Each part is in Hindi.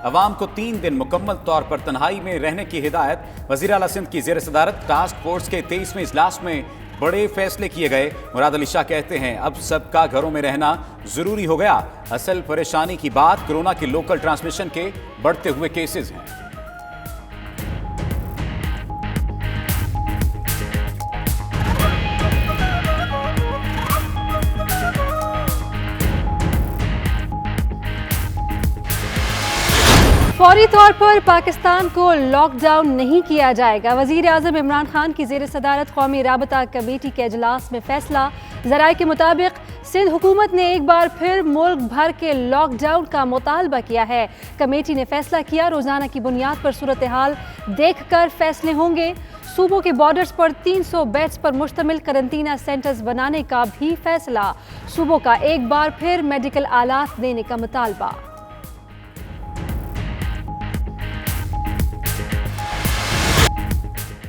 अवाम को 3 दिन मुकम्मल तौर पर तन्हाई में रहने की हिदायत। वज़ीर आला सिंध की ज़ेर सदारत टास्क फोर्स के 23वें इजलास में बड़े फैसले किए गए। मुराद अली शाह कहते हैं अब सबका घरों में रहना जरूरी हो गया। असल परेशानी की बात कोरोना के लोकल ट्रांसमिशन के बढ़ते हुए केसेस हैं। फौरी तौर पर पाकिस्तान को लॉकडाउन नहीं किया जाएगा। वज़ीर आज़म इमरान खान की ज़ेर सदारत कौमी राबता कमेटी के अजलास में फैसला। ज़राए के मुताबिक सिंध हुकूमत ने एक बार फिर मुल्क भर के लॉकडाउन का मुतालबा किया है। कमेटी ने फैसला किया रोज़ाना की बुनियाद पर सूरत हाल देख कर फैसले होंगे। सूबों के बॉर्डर्स पर 300 बेड्स पर मुश्तमिल करंतना सेंटर्स बनाने का भी फैसला। सूबों का एक बार फिर मेडिकल आलात देने का मुतालबा।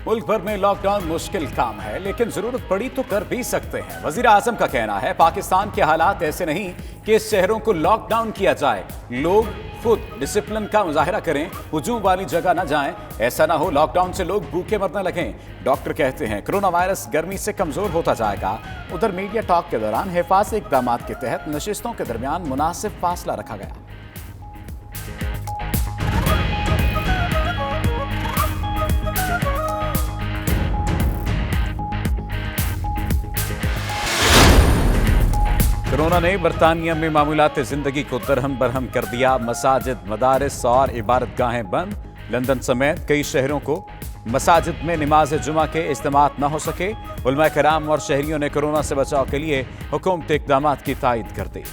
मुल्क भर में लॉकडाउन मुश्किल काम है, लेकिन जरूरत पड़ी तो कर भी सकते हैं। वजीर आजम का कहना है पाकिस्तान के हालात ऐसे नहीं कि इस शहरों को लॉकडाउन किया जाए। लोग खुद डिसिप्लिन का मुजाहिरा करें, हुजूम वाली जगह न जाएं। ऐसा ना हो लॉकडाउन से लोग भूखे मरने लगें। डॉक्टर कहते हैं कोरोना वायरस गर्मी से कमजोर होता जाएगा। उधर मीडिया टॉक के दौरान हिफाजती इक़दाम के तहत नशिस्तों के दरमियान मुनासिब फासला रखा गया। कोरोना ने बरतानिया में मामूलात ज़िंदगी को दरहम बरहम कर दिया। मसाजिद, मदारिस और इबादतगाहें बंद। लंदन समेत कई शहरों को मसाजिद में नमाज जुमा के इज्तिमात न हो सके। उलमा कराम और शहरियों ने कोरोना से बचाव के लिए हुकूमती इक़दाम की तायद कर दी।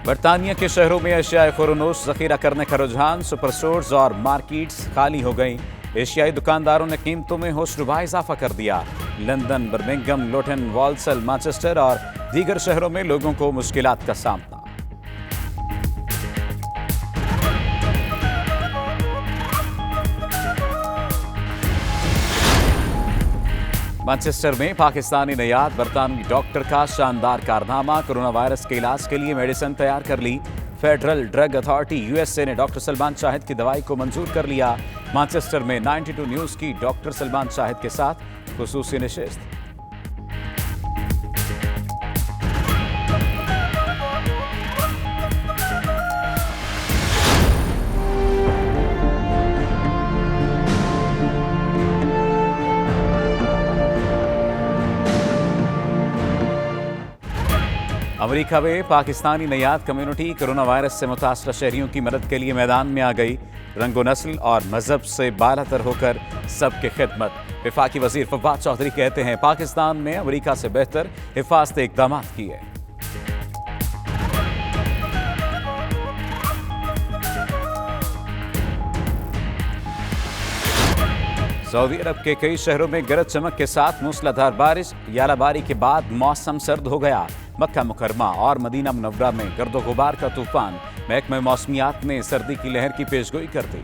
बरतानिया के शहरों में एशियाई खुरनोश जखीरा करने का रुझान। सुपर स्टोर्स और मार्केट्स खाली हो गई। एशियाई दुकानदारों ने कीमतों में होशरुबा इजाफा कर दिया। लंदन, बर्मिंघम, लोटन, वॉल्सल, मैनचेस्टर और दीगर शहरों में लोगों को मुश्किलात का सामना। मैनचेस्टर में पाकिस्तानी नयाद बरतानवी डॉक्टर का शानदार कारनामा। कोरोना वायरस के इलाज के लिए मेडिसिन तैयार कर ली। फेडरल ड्रग अथॉरिटी यूएसए ने डॉक्टर सलमान शाहिद की दवाई को मंजूर कर लिया। मैनचेस्टर में 92 न्यूज़ की डॉक्टर सलमान शाहिद के साथ खुसूसी नशिस्त। अमेरिका में पाकिस्तानी नयाद कम्युनिटी कोरोना वायरस से मुतासरा शहरियों की मदद के लिए मैदान में आ गई। रंगो नस्ल और मजहब से बालातर होकर सबके खिदमत। वफाकी वजीर फवाद चौधरी कहते हैं पाकिस्तान ने अमेरिका से बेहतर हिफाजती इक़दाम किए। सऊदी अरब के कई शहरों में गरज चमक के साथ मूसलाधार बारिश। यालाबारी के बाद मौसम सर्द हो गया। मक्का मुकरमा और मदीना मुनव्वरा में गर्दो गुबार का तूफान। महकमे मौसमियात ने सर्दी की लहर की पेशगोई कर दी।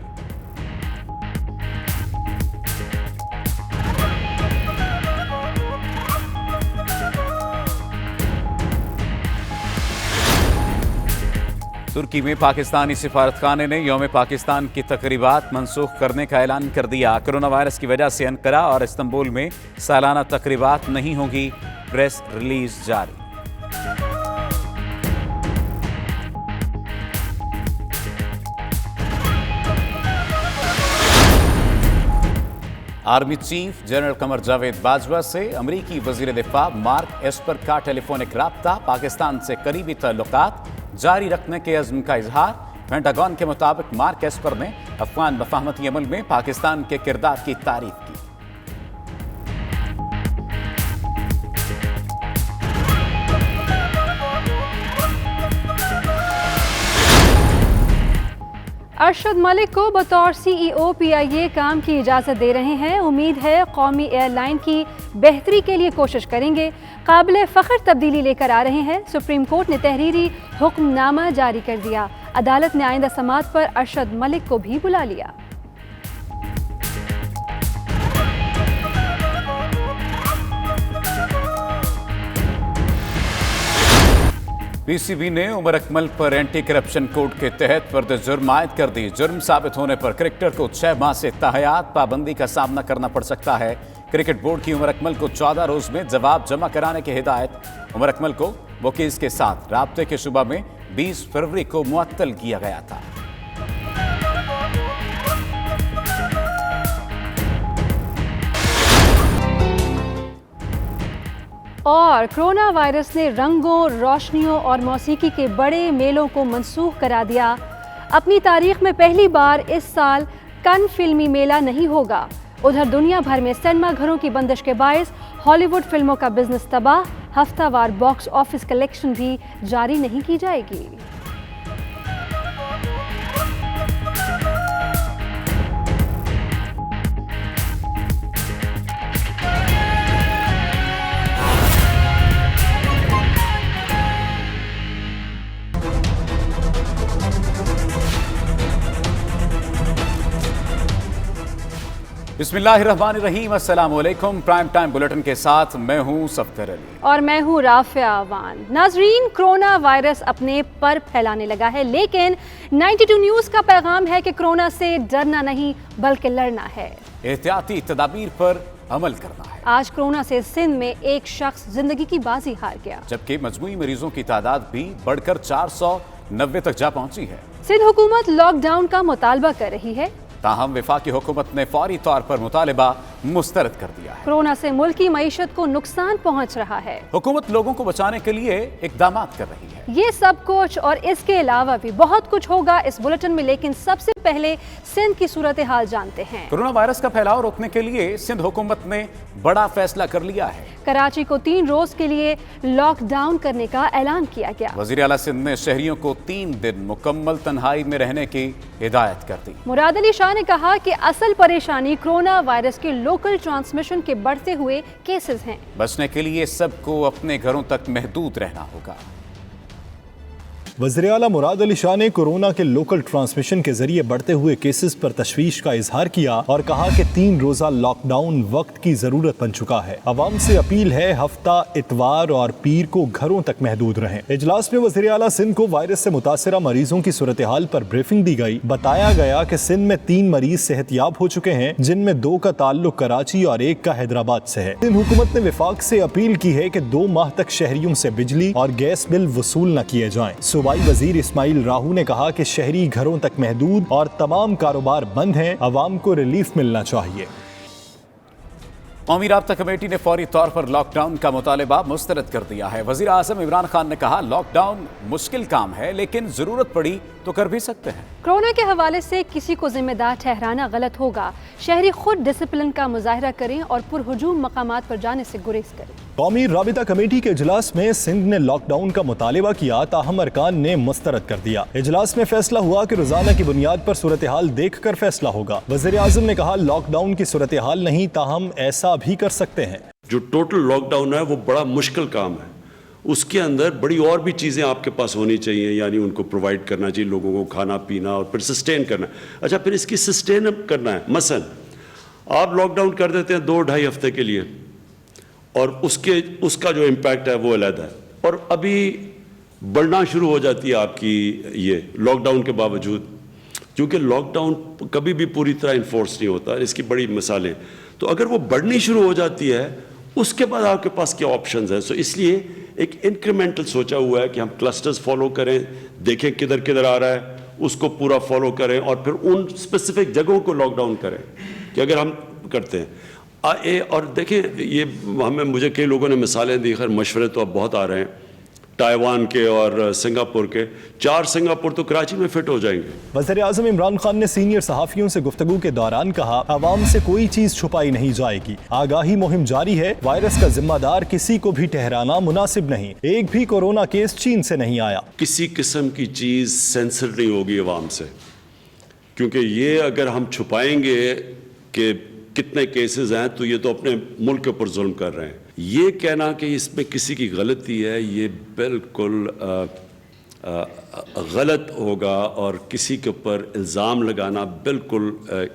तुर्की में पाकिस्तानी सिफारतखाने ने यौम पाकिस्तान की तकरीबात मनसूख करने का ऐलान कर दिया। कोरोना वायरस की वजह से अंकारा और इस्तांबुल में सालाना तकरीबात नहीं होंगी। प्रेस रिलीज जारी। Army chief general Qamar Javed Bajwa से अमरीकी वजीर दिफा मार्क एस्पर का टेलीफोनिक राब्ता। पाकिस्तान से करीबी ताल्लुकात जारी रखने के अज़्म का इजहार। पेंटागन के मुताबिक मार्क एस्पर ने अफगान मफाहमती अमल में पाकिस्तान के किरदार की तारीफ की। अरशद मलिक को बतौर CEO PIA काम की इजाज़त दे रहे हैं। उम्मीद है कौमी एयरलाइन की बेहतरी के लिए कोशिश करेंगे। काबिल फ़ख्र तब्दीली लेकर आ रहे हैं। सुप्रीम कोर्ट ने तहरीरी हुक्मनामा जारी कर दिया। अदालत ने आइंदा समाअत पर अरशद मलिक को भी बुला लिया। पीसीबी ने उमर अकमल पर एंटी करप्शन कोड के तहत फर्द जुर्म आयद कर दी। जुर्म साबित होने पर क्रिकेटर को 6 माह से ताहयात पाबंदी का सामना करना पड़ सकता है। क्रिकेट बोर्ड की उमर अकमल को 14 रोज में जवाब जमा कराने की हिदायत। उमर अकमल को वकील के साथ राब्ते के शुबा में 20 फरवरी को मुअत्तल किया गया था। और कोरोना वायरस ने रंगों, रोशनियों और मौसीकी के बड़े मेलों को मनसूख करा दिया। अपनी तारीख में पहली बार इस साल कन फिल्मी मेला नहीं होगा। उधर दुनिया भर में सिनेमा घरों की बंदिश के बायस हॉलीवुड फिल्मों का बिजनेस तबाह। हफ्तावार बॉक्स ऑफिस कलेक्शन भी जारी नहीं की जाएगी। बिस्मिल्लाहिर्रहमानिर्रहीम, अस्सलाम वालेकुम। प्राइम टाइम बुलेटिन के साथ मैं हूं सफ्तर अली और मैं हूं राफिया अवान। नाजरीन, कोरोना वायरस अपने पर फैलाने लगा है, लेकिन 92 न्यूज़ का पैगाम है कि कोरोना से डरना नहीं बल्कि लड़ना है, एहतियाती तदाबीर पर अमल करना है। आज कोरोना से सिंध में एक शख्स जिंदगी की बाजी हार गया, जबकि मजमूई मरीजों की तादाद भी बढ़कर 490 तक जा पहुंची है। सिंध हुकूमत लॉकडाउन का मुतालबा कर रही है, ताहम वफाकी हुकूमत ने फौरी तौर पर मुतालिबा मुस्तरद कर दिया है। कोरोना से मुल्क की मईशत को नुकसान पहुंच रहा है। हुकूमत लोगों को बचाने के लिए इकदाम कर रही है। ये सब कुछ और इसके अलावा भी बहुत कुछ होगा इस बुलेटिन में, लेकिन सबसे पहले सिंध की सूरत हाल जानते हैं। कोरोना वायरस का फैलाव रोकने के लिए सिंध हुकूमत ने बड़ा फैसला कर लिया है। कराची को 3 रोज के लिए लॉकडाउन करने का ऐलान किया गया। वज़ीर आला सिंध ने शहरियों को 3 दिन मुकम्मल तन्हाई में रहने की हिदायत कर दी। मुराद अली शाह ने कहा कि असल परेशानी कोरोना वायरस के लोकल ट्रांसमिशन के बढ़ते हुए केसेस हैं। बचने के लिए सबको अपने घरों तक महदूद रहना होगा। वज़ीर आला मुराद अली शाह ने कोरोना के लोकल ट्रांसमिशन के जरिए बढ़ते हुए केसेस पर तशवीश का इजहार किया और कहा कि 3 रोजा लॉकडाउन वक्त की जरूरत बन चुका है। अवाम से अपील है हफ्ता इतवार और पीर को घरों तक महदूद रहें। इजलास में वज़ीर आला सिंध को वायरस से मुतासरा मरीजों की सूरत हाल पर ब्रीफिंग दी गई। बताया गया कि सिंध में 3 मरीज सेहतयाब हो चुके हैं, जिनमें 2 का ताल्लुक कराची और 1 का हैदराबाद से है। सिंध हुकूमत ने विफाक से अपील की है कि 2 माह तक शहरियों से बिजली और गैस बिल वसूल न किए जाएं। सूबाई वजीर इस्माइल राहू ने कहा कि शहरी घरों तक महदूद और तमाम कारोबार बंद हैं, अवाम को रिलीफ मिलना चाहिए। कौमी राब्ता कमेटी ने फौरी तौर पर लॉकडाउन का मुतालिबा मुस्तरद कर दिया है। वज़ीर आज़म इमरान खान ने कहा, लॉकडाउन मुश्किल काम है, लेकिन जरूरत पड़ी तो कर भी सकते हैं। कोरोना के हवाले से किसी को जिम्मेदार ठहराना गलत होगा। शहरी खुद डिसिप्लिन का मुजाहिरा करें और पुरहुजूम मकामात पर जाने से गुरेज करें। कौमी राबिता कमेटी के इजलास में सिंध ने लॉकडाउन का मुतालिबा किया, ताहम अरकान ने मुस्तरद कर दिया। इजलास में फैसला हुआ कि रोजाना की बुनियाद पर सूरत हाल देख कर फैसला होगा। वज़ीर आज़म ने कहा, लॉकडाउन की सूरत हाल नहीं, ताहम ऐसा भी कर सकते हैं। जो टोटल लॉकडाउन है वो बड़ा मुश्किल काम है, उसके अंदर बड़ी और भी चीज़ें आपके पास होनी चाहिए, यानी उनको प्रोवाइड करना चाहिए लोगों को, खाना पीना, और फिर सस्टेन करना। अच्छा, फिर इसकी सस्टेन करना है। मसलन आप लॉकडाउन कर देते हैं 2-2.5 हफ्ते के लिए, और उसका जो इम्पैक्ट है वो अलग है, और अभी बढ़ना शुरू हो जाती है आपकी ये लॉकडाउन के बावजूद, क्योंकि लॉकडाउन कभी भी पूरी तरह इन्फोर्स नहीं होता। इसकी बड़ी मिसालें, तो अगर वो बढ़नी शुरू हो जाती है, उसके बाद आपके पास क्या ऑप्शंस हैं। सो इसलिए एक इंक्रीमेंटल सोचा हुआ है कि हम क्लस्टर्स फॉलो करें, देखें किधर किधर आ रहा है, उसको पूरा फॉलो करें, और फिर उन स्पेसिफिक जगहों को लॉकडाउन करें कि अगर हम करते हैं और देखें, ये मुझे कई लोगों ने मिसालें दी, खैर मशवरे तो अब बहुत आ रहे हैं, ताइवान के और सिंगापुर के। 4 सिंगापुर तो कराची में फिट हो जाएंगे। वज़ीर आज़म इमरान खान ने सीनियर सहाफ़ियों से गुफ्तगू के दौरान कहा, अवाम से कोई चीज़ छुपाई नहीं जाएगी, आगाही मुहिम जारी है, वायरस का जिम्मेदार किसी को भी ठहराना मुनासिब नहीं। एक भी कोरोना केस चीन से नहीं आया। किसी किस्म की चीज़ सेंसर नहीं होगी अवाम से, क्योंकि ये अगर हम छुपाएंगे कि कितने केसेस हैं, तो ये तो अपने मुल्क के ऊपर जुल्म कर रहे हैं। ये कहना कि इसमें किसी की गलती है, ये बिल्कुल गलत होगा, और किसी के ऊपर इल्ज़ाम लगाना बिल्कुल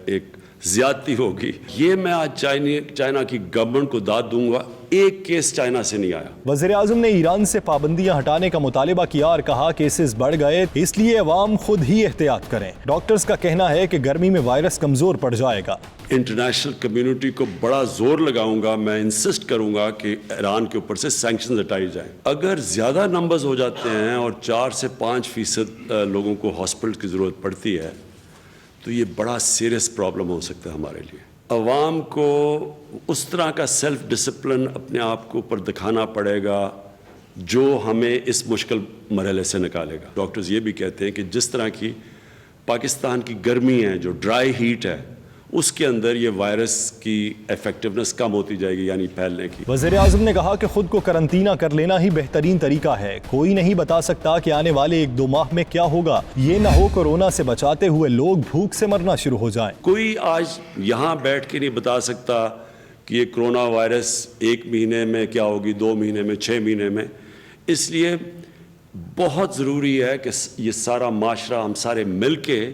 एक ज़्यादती होगी। ये मैं आज चाइना की गवर्नमेंट को दाद दूंगा एक केस चाइना से नहीं आया। वज़ीर आज़म ने ईरान से पाबंदियां हटाने का मुतालिबा किया और कहा केसेस बढ़ गए, इसलिए अवाम खुद ही एहतियात करें। डॉक्टर्स का कहना है कि गर्मी में वायरस कमजोर पड़ जाएगा। इंटरनेशनल कम्युनिटी को बड़ा जोर लगाऊंगा, मैं इंसिस्ट करूंगा कि ईरान के ऊपर से सैंक्शंस हटाई जाएं। अगर ज़्यादा नंबर्स हो जाते हैं और 4 से 5% लोगों को हॉस्पिटल की ज़रूरत पड़ती है तो ये बड़ा सीरियस प्रॉब्लम हो सकता है हमारे लिए। अवाम को उस तरह का सेल्फ डिसिप्लिन अपने आप के ऊपर दिखाना पड़ेगा जो हमें इस मुश्किल मरहले से निकालेगा। डॉक्टर्स ये भी कहते हैं कि जिस तरह की पाकिस्तान की गर्मी है, जो ड्राई हीट है, उसके अंदर ये वायरस की इफेक्टिवनेस कम होती जाएगी, यानी फैलने की। वज़ीर आज़म ने कहा कि खुद को करंतना कर लेना ही बेहतरीन तरीका है। कोई नहीं बता सकता कि आने वाले 1-2 माह में क्या होगा। ये ना हो कोरोना से बचाते हुए लोग भूख से मरना शुरू हो जाएं। कोई आज यहाँ बैठ के नहीं बता सकता कि ये कोरोना वायरस 1 महीने में क्या होगी, 2 महीने में, 6 महीने में। इसलिए बहुत ज़रूरी है कि ये सारा माशरा, हम सारे मिल के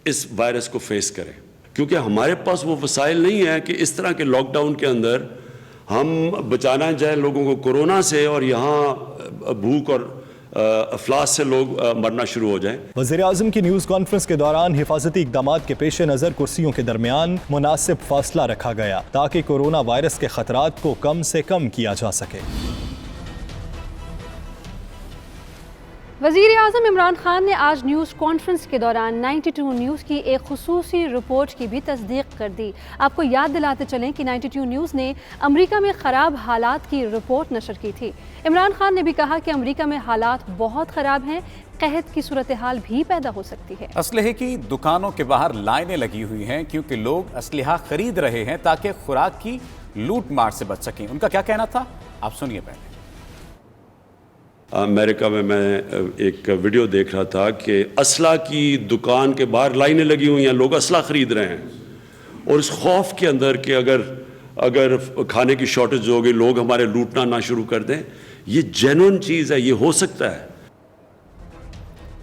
इस वायरस को फेस करें, क्योंकि हमारे पास वो वसाइल नहीं है कि इस तरह के लॉकडाउन के अंदर हम बचाना जाए लोगों को कोरोना से और यहाँ भूख और अफलास से लोग मरना शुरू हो जाएं। वज़ीर आज़म की न्यूज़ कॉन्फ्रेंस के दौरान हिफाजती इक़दामात के पेश नज़र कुर्सियों के दरमियान मुनासिब फासला रखा गया ताकि कोरोना वायरस के खतरात को कम से कम किया जा सके। वज़ीर आज़म इमरान खान ने आज न्यूज़ कॉन्फ्रेंस के दौरान 92 न्यूज़ की एक खुसूसी रिपोर्ट की भी तस्दीक कर दी। आपको याद दिलाते चलें कि 92 न्यूज़ ने अमेरिका में ख़राब हालात की रिपोर्ट नशर की थी। इमरान खान ने भी कहा कि अमेरिका में हालात बहुत ख़राब हैं, कहत की सूरत हाल भी पैदा हो सकती है। असलहे की दुकानों के बाहर लाइनें लगी हुई हैं क्योंकि लोग असलहा खरीद रहे हैं ताकि खुराक की लूट मार से बच सकें। उनका क्या कहना था, आप सुनिए। पहले अमेरिका में मैं एक वीडियो देख रहा था कि असला की दुकान के बाहर लाइनें लगी हुई हैं, लोग असला खरीद रहे हैं और इस खौफ के अंदर कि अगर खाने की शॉर्टेज हो गई, लोग हमारे लूटना ना शुरू कर दें। ये जेन्युइन चीज़ है, ये हो सकता है।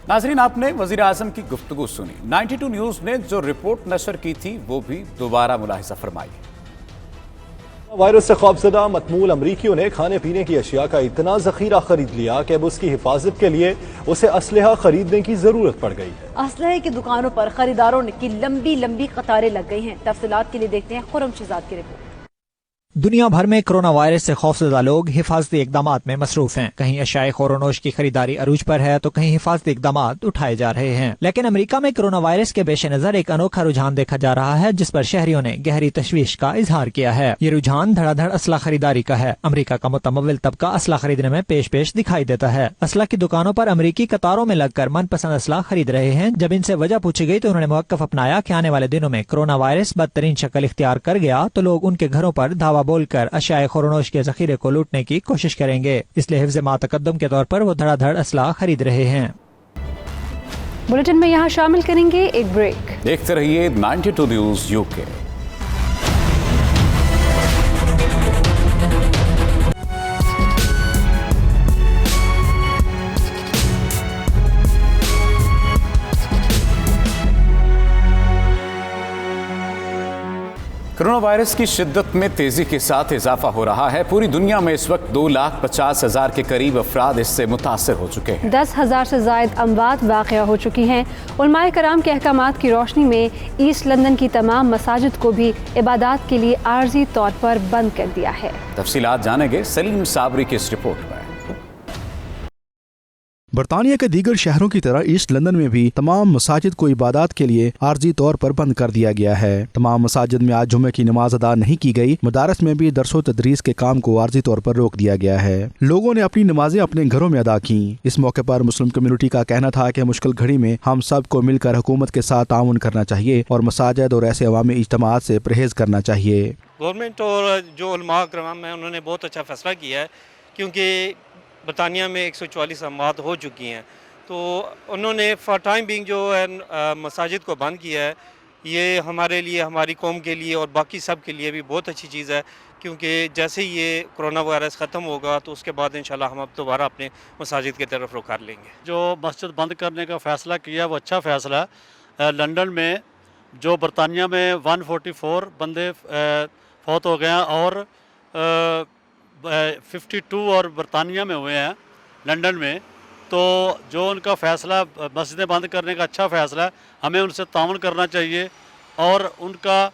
नाजरीन, आपने वज़ीर आज़म की गुफ्तगू सुनी। 92 न्यूज़ ने जो रिपोर्ट नशर की थी वो भी दोबारा मुलाहिज़ा फरमाई। वायरस से खौफजदा मतमूल अमरीकियों ने खाने पीने की अशिया का इतना जखीरा खरीद लिया कि अब उसकी हिफाजत के लिए उसे असलहा खरीदने की जरूरत पड़ गई है। असलहे की दुकानों पर खरीदारों की लंबी लंबी कतारें लग गई हैं। तफसीलात के लिए देखते हैं खुर्रम शहजाद की रिपोर्ट। दुनिया भर में कोरोना वायरस से खौफजदा लोग हिफाजती इकदामात में मसरूफ हैं। कहीं अशाए खोरोनोश की खरीदारी अरूज पर है तो कहीं हिफाजती इकदामात उठाए जा रहे हैं। लेकिन अमेरिका में कोरोना वायरस के पेश नजर एक अनोखा रुझान देखा जा रहा है जिस पर शहरियों ने गहरी तशवीश का इजहार किया है। ये रुझान धड़ाधड़ असला खरीदारी का है। अमेरिका का मुतमव्विल तबका असला खरीदने में पेश दिखाई देता है। असला की दुकानों पर अमेरिकी कतारों में लगकर मनपसंद असला खरीद रहे हैं। जब इनसे वजह पूछी गई तो उन्होंने मौक़िफ़ अपनाया कि आने वाले दिनों में कोरोना वायरस बदतरीन शक्ल इख्तियार कर गया तो लोग उनके घरों पर धावा बोलकर अशाए खोरोनोश के जखीरे को लूटने की कोशिश करेंगे। इसलिए हिफ्ज़ मातकद्दुम के तौर पर वो धड़ाधड़ असला खरीद रहे हैं। बुलेटिन में यहाँ शामिल करेंगे एक ब्रेक। देखते रहिए 92 न्यूज़ यूके। कोरोना वायरस की शिद्दत में तेजी के साथ इजाफा हो रहा है। पूरी दुनिया में इस वक्त 2,50,000 के करीब अफराद इससे मुतासर हो चुके हैं। 10,000 से जायद अमवात वाक़या हो चुकी हैं। उलमाए कराम के अहकामात की रोशनी में ईस्ट लंदन की तमाम मसाजिद को भी इबादत के लिए आर्जी तौर पर बंद कर दिया है। तफसीलात जानेंगे सलीम साबरी की इस रिपोर्ट में। बरतानिया के दीगर शहरों की तरह ईस्ट लंदन में भी तमाम मसाजिद को इबादत के लिए आर्जी तौर पर बंद कर दिया गया है। तमाम मसाजिद में आज जुमे की नमाज अदा नहीं की गई। मदारस में भी दरसो तदरीस के काम को आर्जी तौर पर रोक दिया गया है। लोगों ने अपनी नमाजें अपने घरों में अदा की। इस मौके पर मुस्लिम कम्युनिटी का कहना था कि मुश्किल घड़ी में हम सब को मिलकर हुकूमत के साथ ताउन करना चाहिए और मसाजिद और ऐसे अवामी इज्तिमात से परहेज करना चाहिए। गवर्नमेंट और जो उलमा कराम है उन्होंने बहुत अच्छा फैसला किया है, क्योंकि बरतानिया में 144 अमवात हो चुकी हैं। तो उन्होंने फॉर टाइम बिंग जो है मसाजिद को बंद किया है। ये हमारे लिए, हमारी कौम के लिए और बाकी सब के लिए भी बहुत अच्छी चीज़ है, क्योंकि जैसे ही ये कोरोना वायरस ख़त्म होगा तो उसके बाद इंशाल्लाह हम अब दोबारा अपने मसाजिद की तरफ रुख कर लेंगे। जो मस्जिद बंद करने का फ़ैसला किया वो अच्छा फ़ैसला है। लंदन में जो बरतानिया में 144 बंदे फौत हो गए हैं और 52 और बरतानिया में हुए हैं, लंदन में। तो जो उनका फ़ैसला मस्जिदें बंद करने का अच्छा फ़ैसला है, हमें उनसे ताउन करना चाहिए। और उनका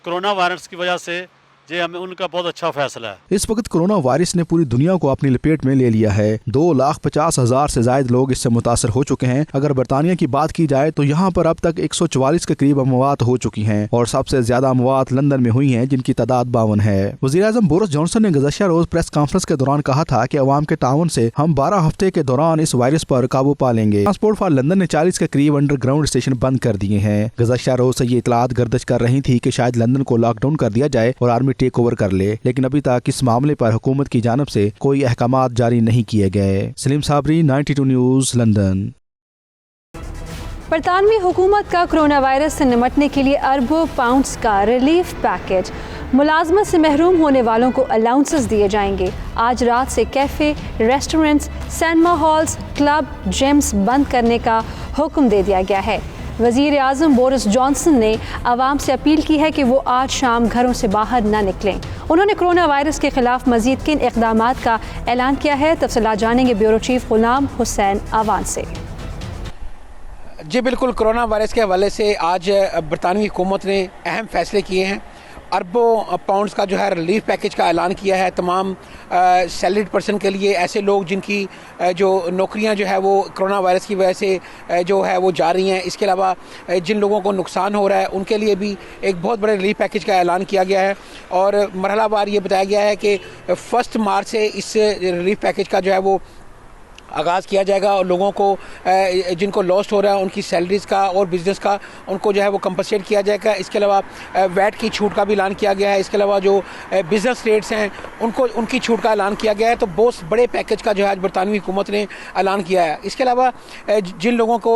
कोरोना वायरस की वजह से ये हमें उनका बहुत अच्छा फैसला है। इस वक्त कोरोना वायरस ने पूरी दुनिया को अपनी लपेट में ले लिया है। 2,50,000 से ज्यादा लोग इससे मुतासर हो चुके हैं। अगर बरतानिया की बात की जाए तो यहाँ पर अब तक 144 के करीब अमवात हो चुकी हैं और सबसे ज्यादा अमवात लंदन में हुई हैं, जिनकी तादाद 52 है। वज़ीर-ए-आज़म बोरिस जॉनसन ने गुज़श्ता रोज प्रेस कॉन्फ्रेंस के दौरान कहा था कि अवाम के ताउन से हम 12 हफ्ते के दौरान इस वायरस पर काबू पा लेंगे। ट्रांसपोर्ट फॉर लंदन ने 40 के करीब अंडरग्राउंड स्टेशन बंद कर दिए हैं। गुज़श्ता रोज से ये इतलात गर्दिश कर रही थी कि शायद लंदन को लॉकडाउन कर दिया जाए और आर्मी टेक ओवर कर ले, लेकिन अभी तक इस मामले पर हुकूमत की जानिब से कोई अहकामात जारी नहीं किए गए। Salim Sabri, 92 news, London. बरतानवी हुकूमत का कोरोना वायरस से निपटने के लिए अरबों पाउंड्स का रिलीफ पैकेज। मुलाजमत से महरूम होने वालों को अलाउंसेस दिए जाएंगे। आज रात से cafe, restaurants, cinema halls, club, gyms बंद करने का हुक्म दे दिया गया है। वज़ीर-ए-आज़म बोरिस जॉनसन ने आवाम से अपील की है कि वो आज शाम घरों से बाहर न निकलें। उन्होंने कोरोना वायरस के खिलाफ मज़ीद किन इक़दामात का ऐलान किया है, तफ़सीलात जानेंगे ब्यूरो चीफ ग़ुलाम हुसैन आवान से। जी बिल्कुल, कोरोना वायरस के हवाले से आज बरतानवी हुकूमत ने अहम फ़ैसले किए हैं। अरबों पाउंड्स का जो है रिलीफ पैकेज का ऐलान किया है तमाम सैलरीड पर्सन के लिए, ऐसे लोग जिनकी जो नौकरियां जो है वो कोरोना वायरस की वजह से जो है वो जा रही हैं। इसके अलावा जिन लोगों को नुकसान हो रहा है उनके लिए भी एक बहुत बड़े रिलीफ पैकेज का ऐलान किया गया है और मरहलावार ये बताया गया है कि 1 मार्च से इस रिलीफ पैकेज का जो है वो आगाज़ किया जाएगा और लोगों को जिनको लॉस्ट हो रहा है उनकी सैलरीज़ का और बिज़नेस का उनको जो है वो कंपनसेट किया जाएगा। इसके अलावा वैट की छूट का भी ऐलान किया गया है। इसके अलावा जो बिज़नेस रेट्स हैं उनकी छूट का ऐलान किया गया है। तो बहुत बड़े पैकेज का जो है आज बरतानवी हुकूमत ने ऐलान किया है। इसके अलावा जिन लोगों को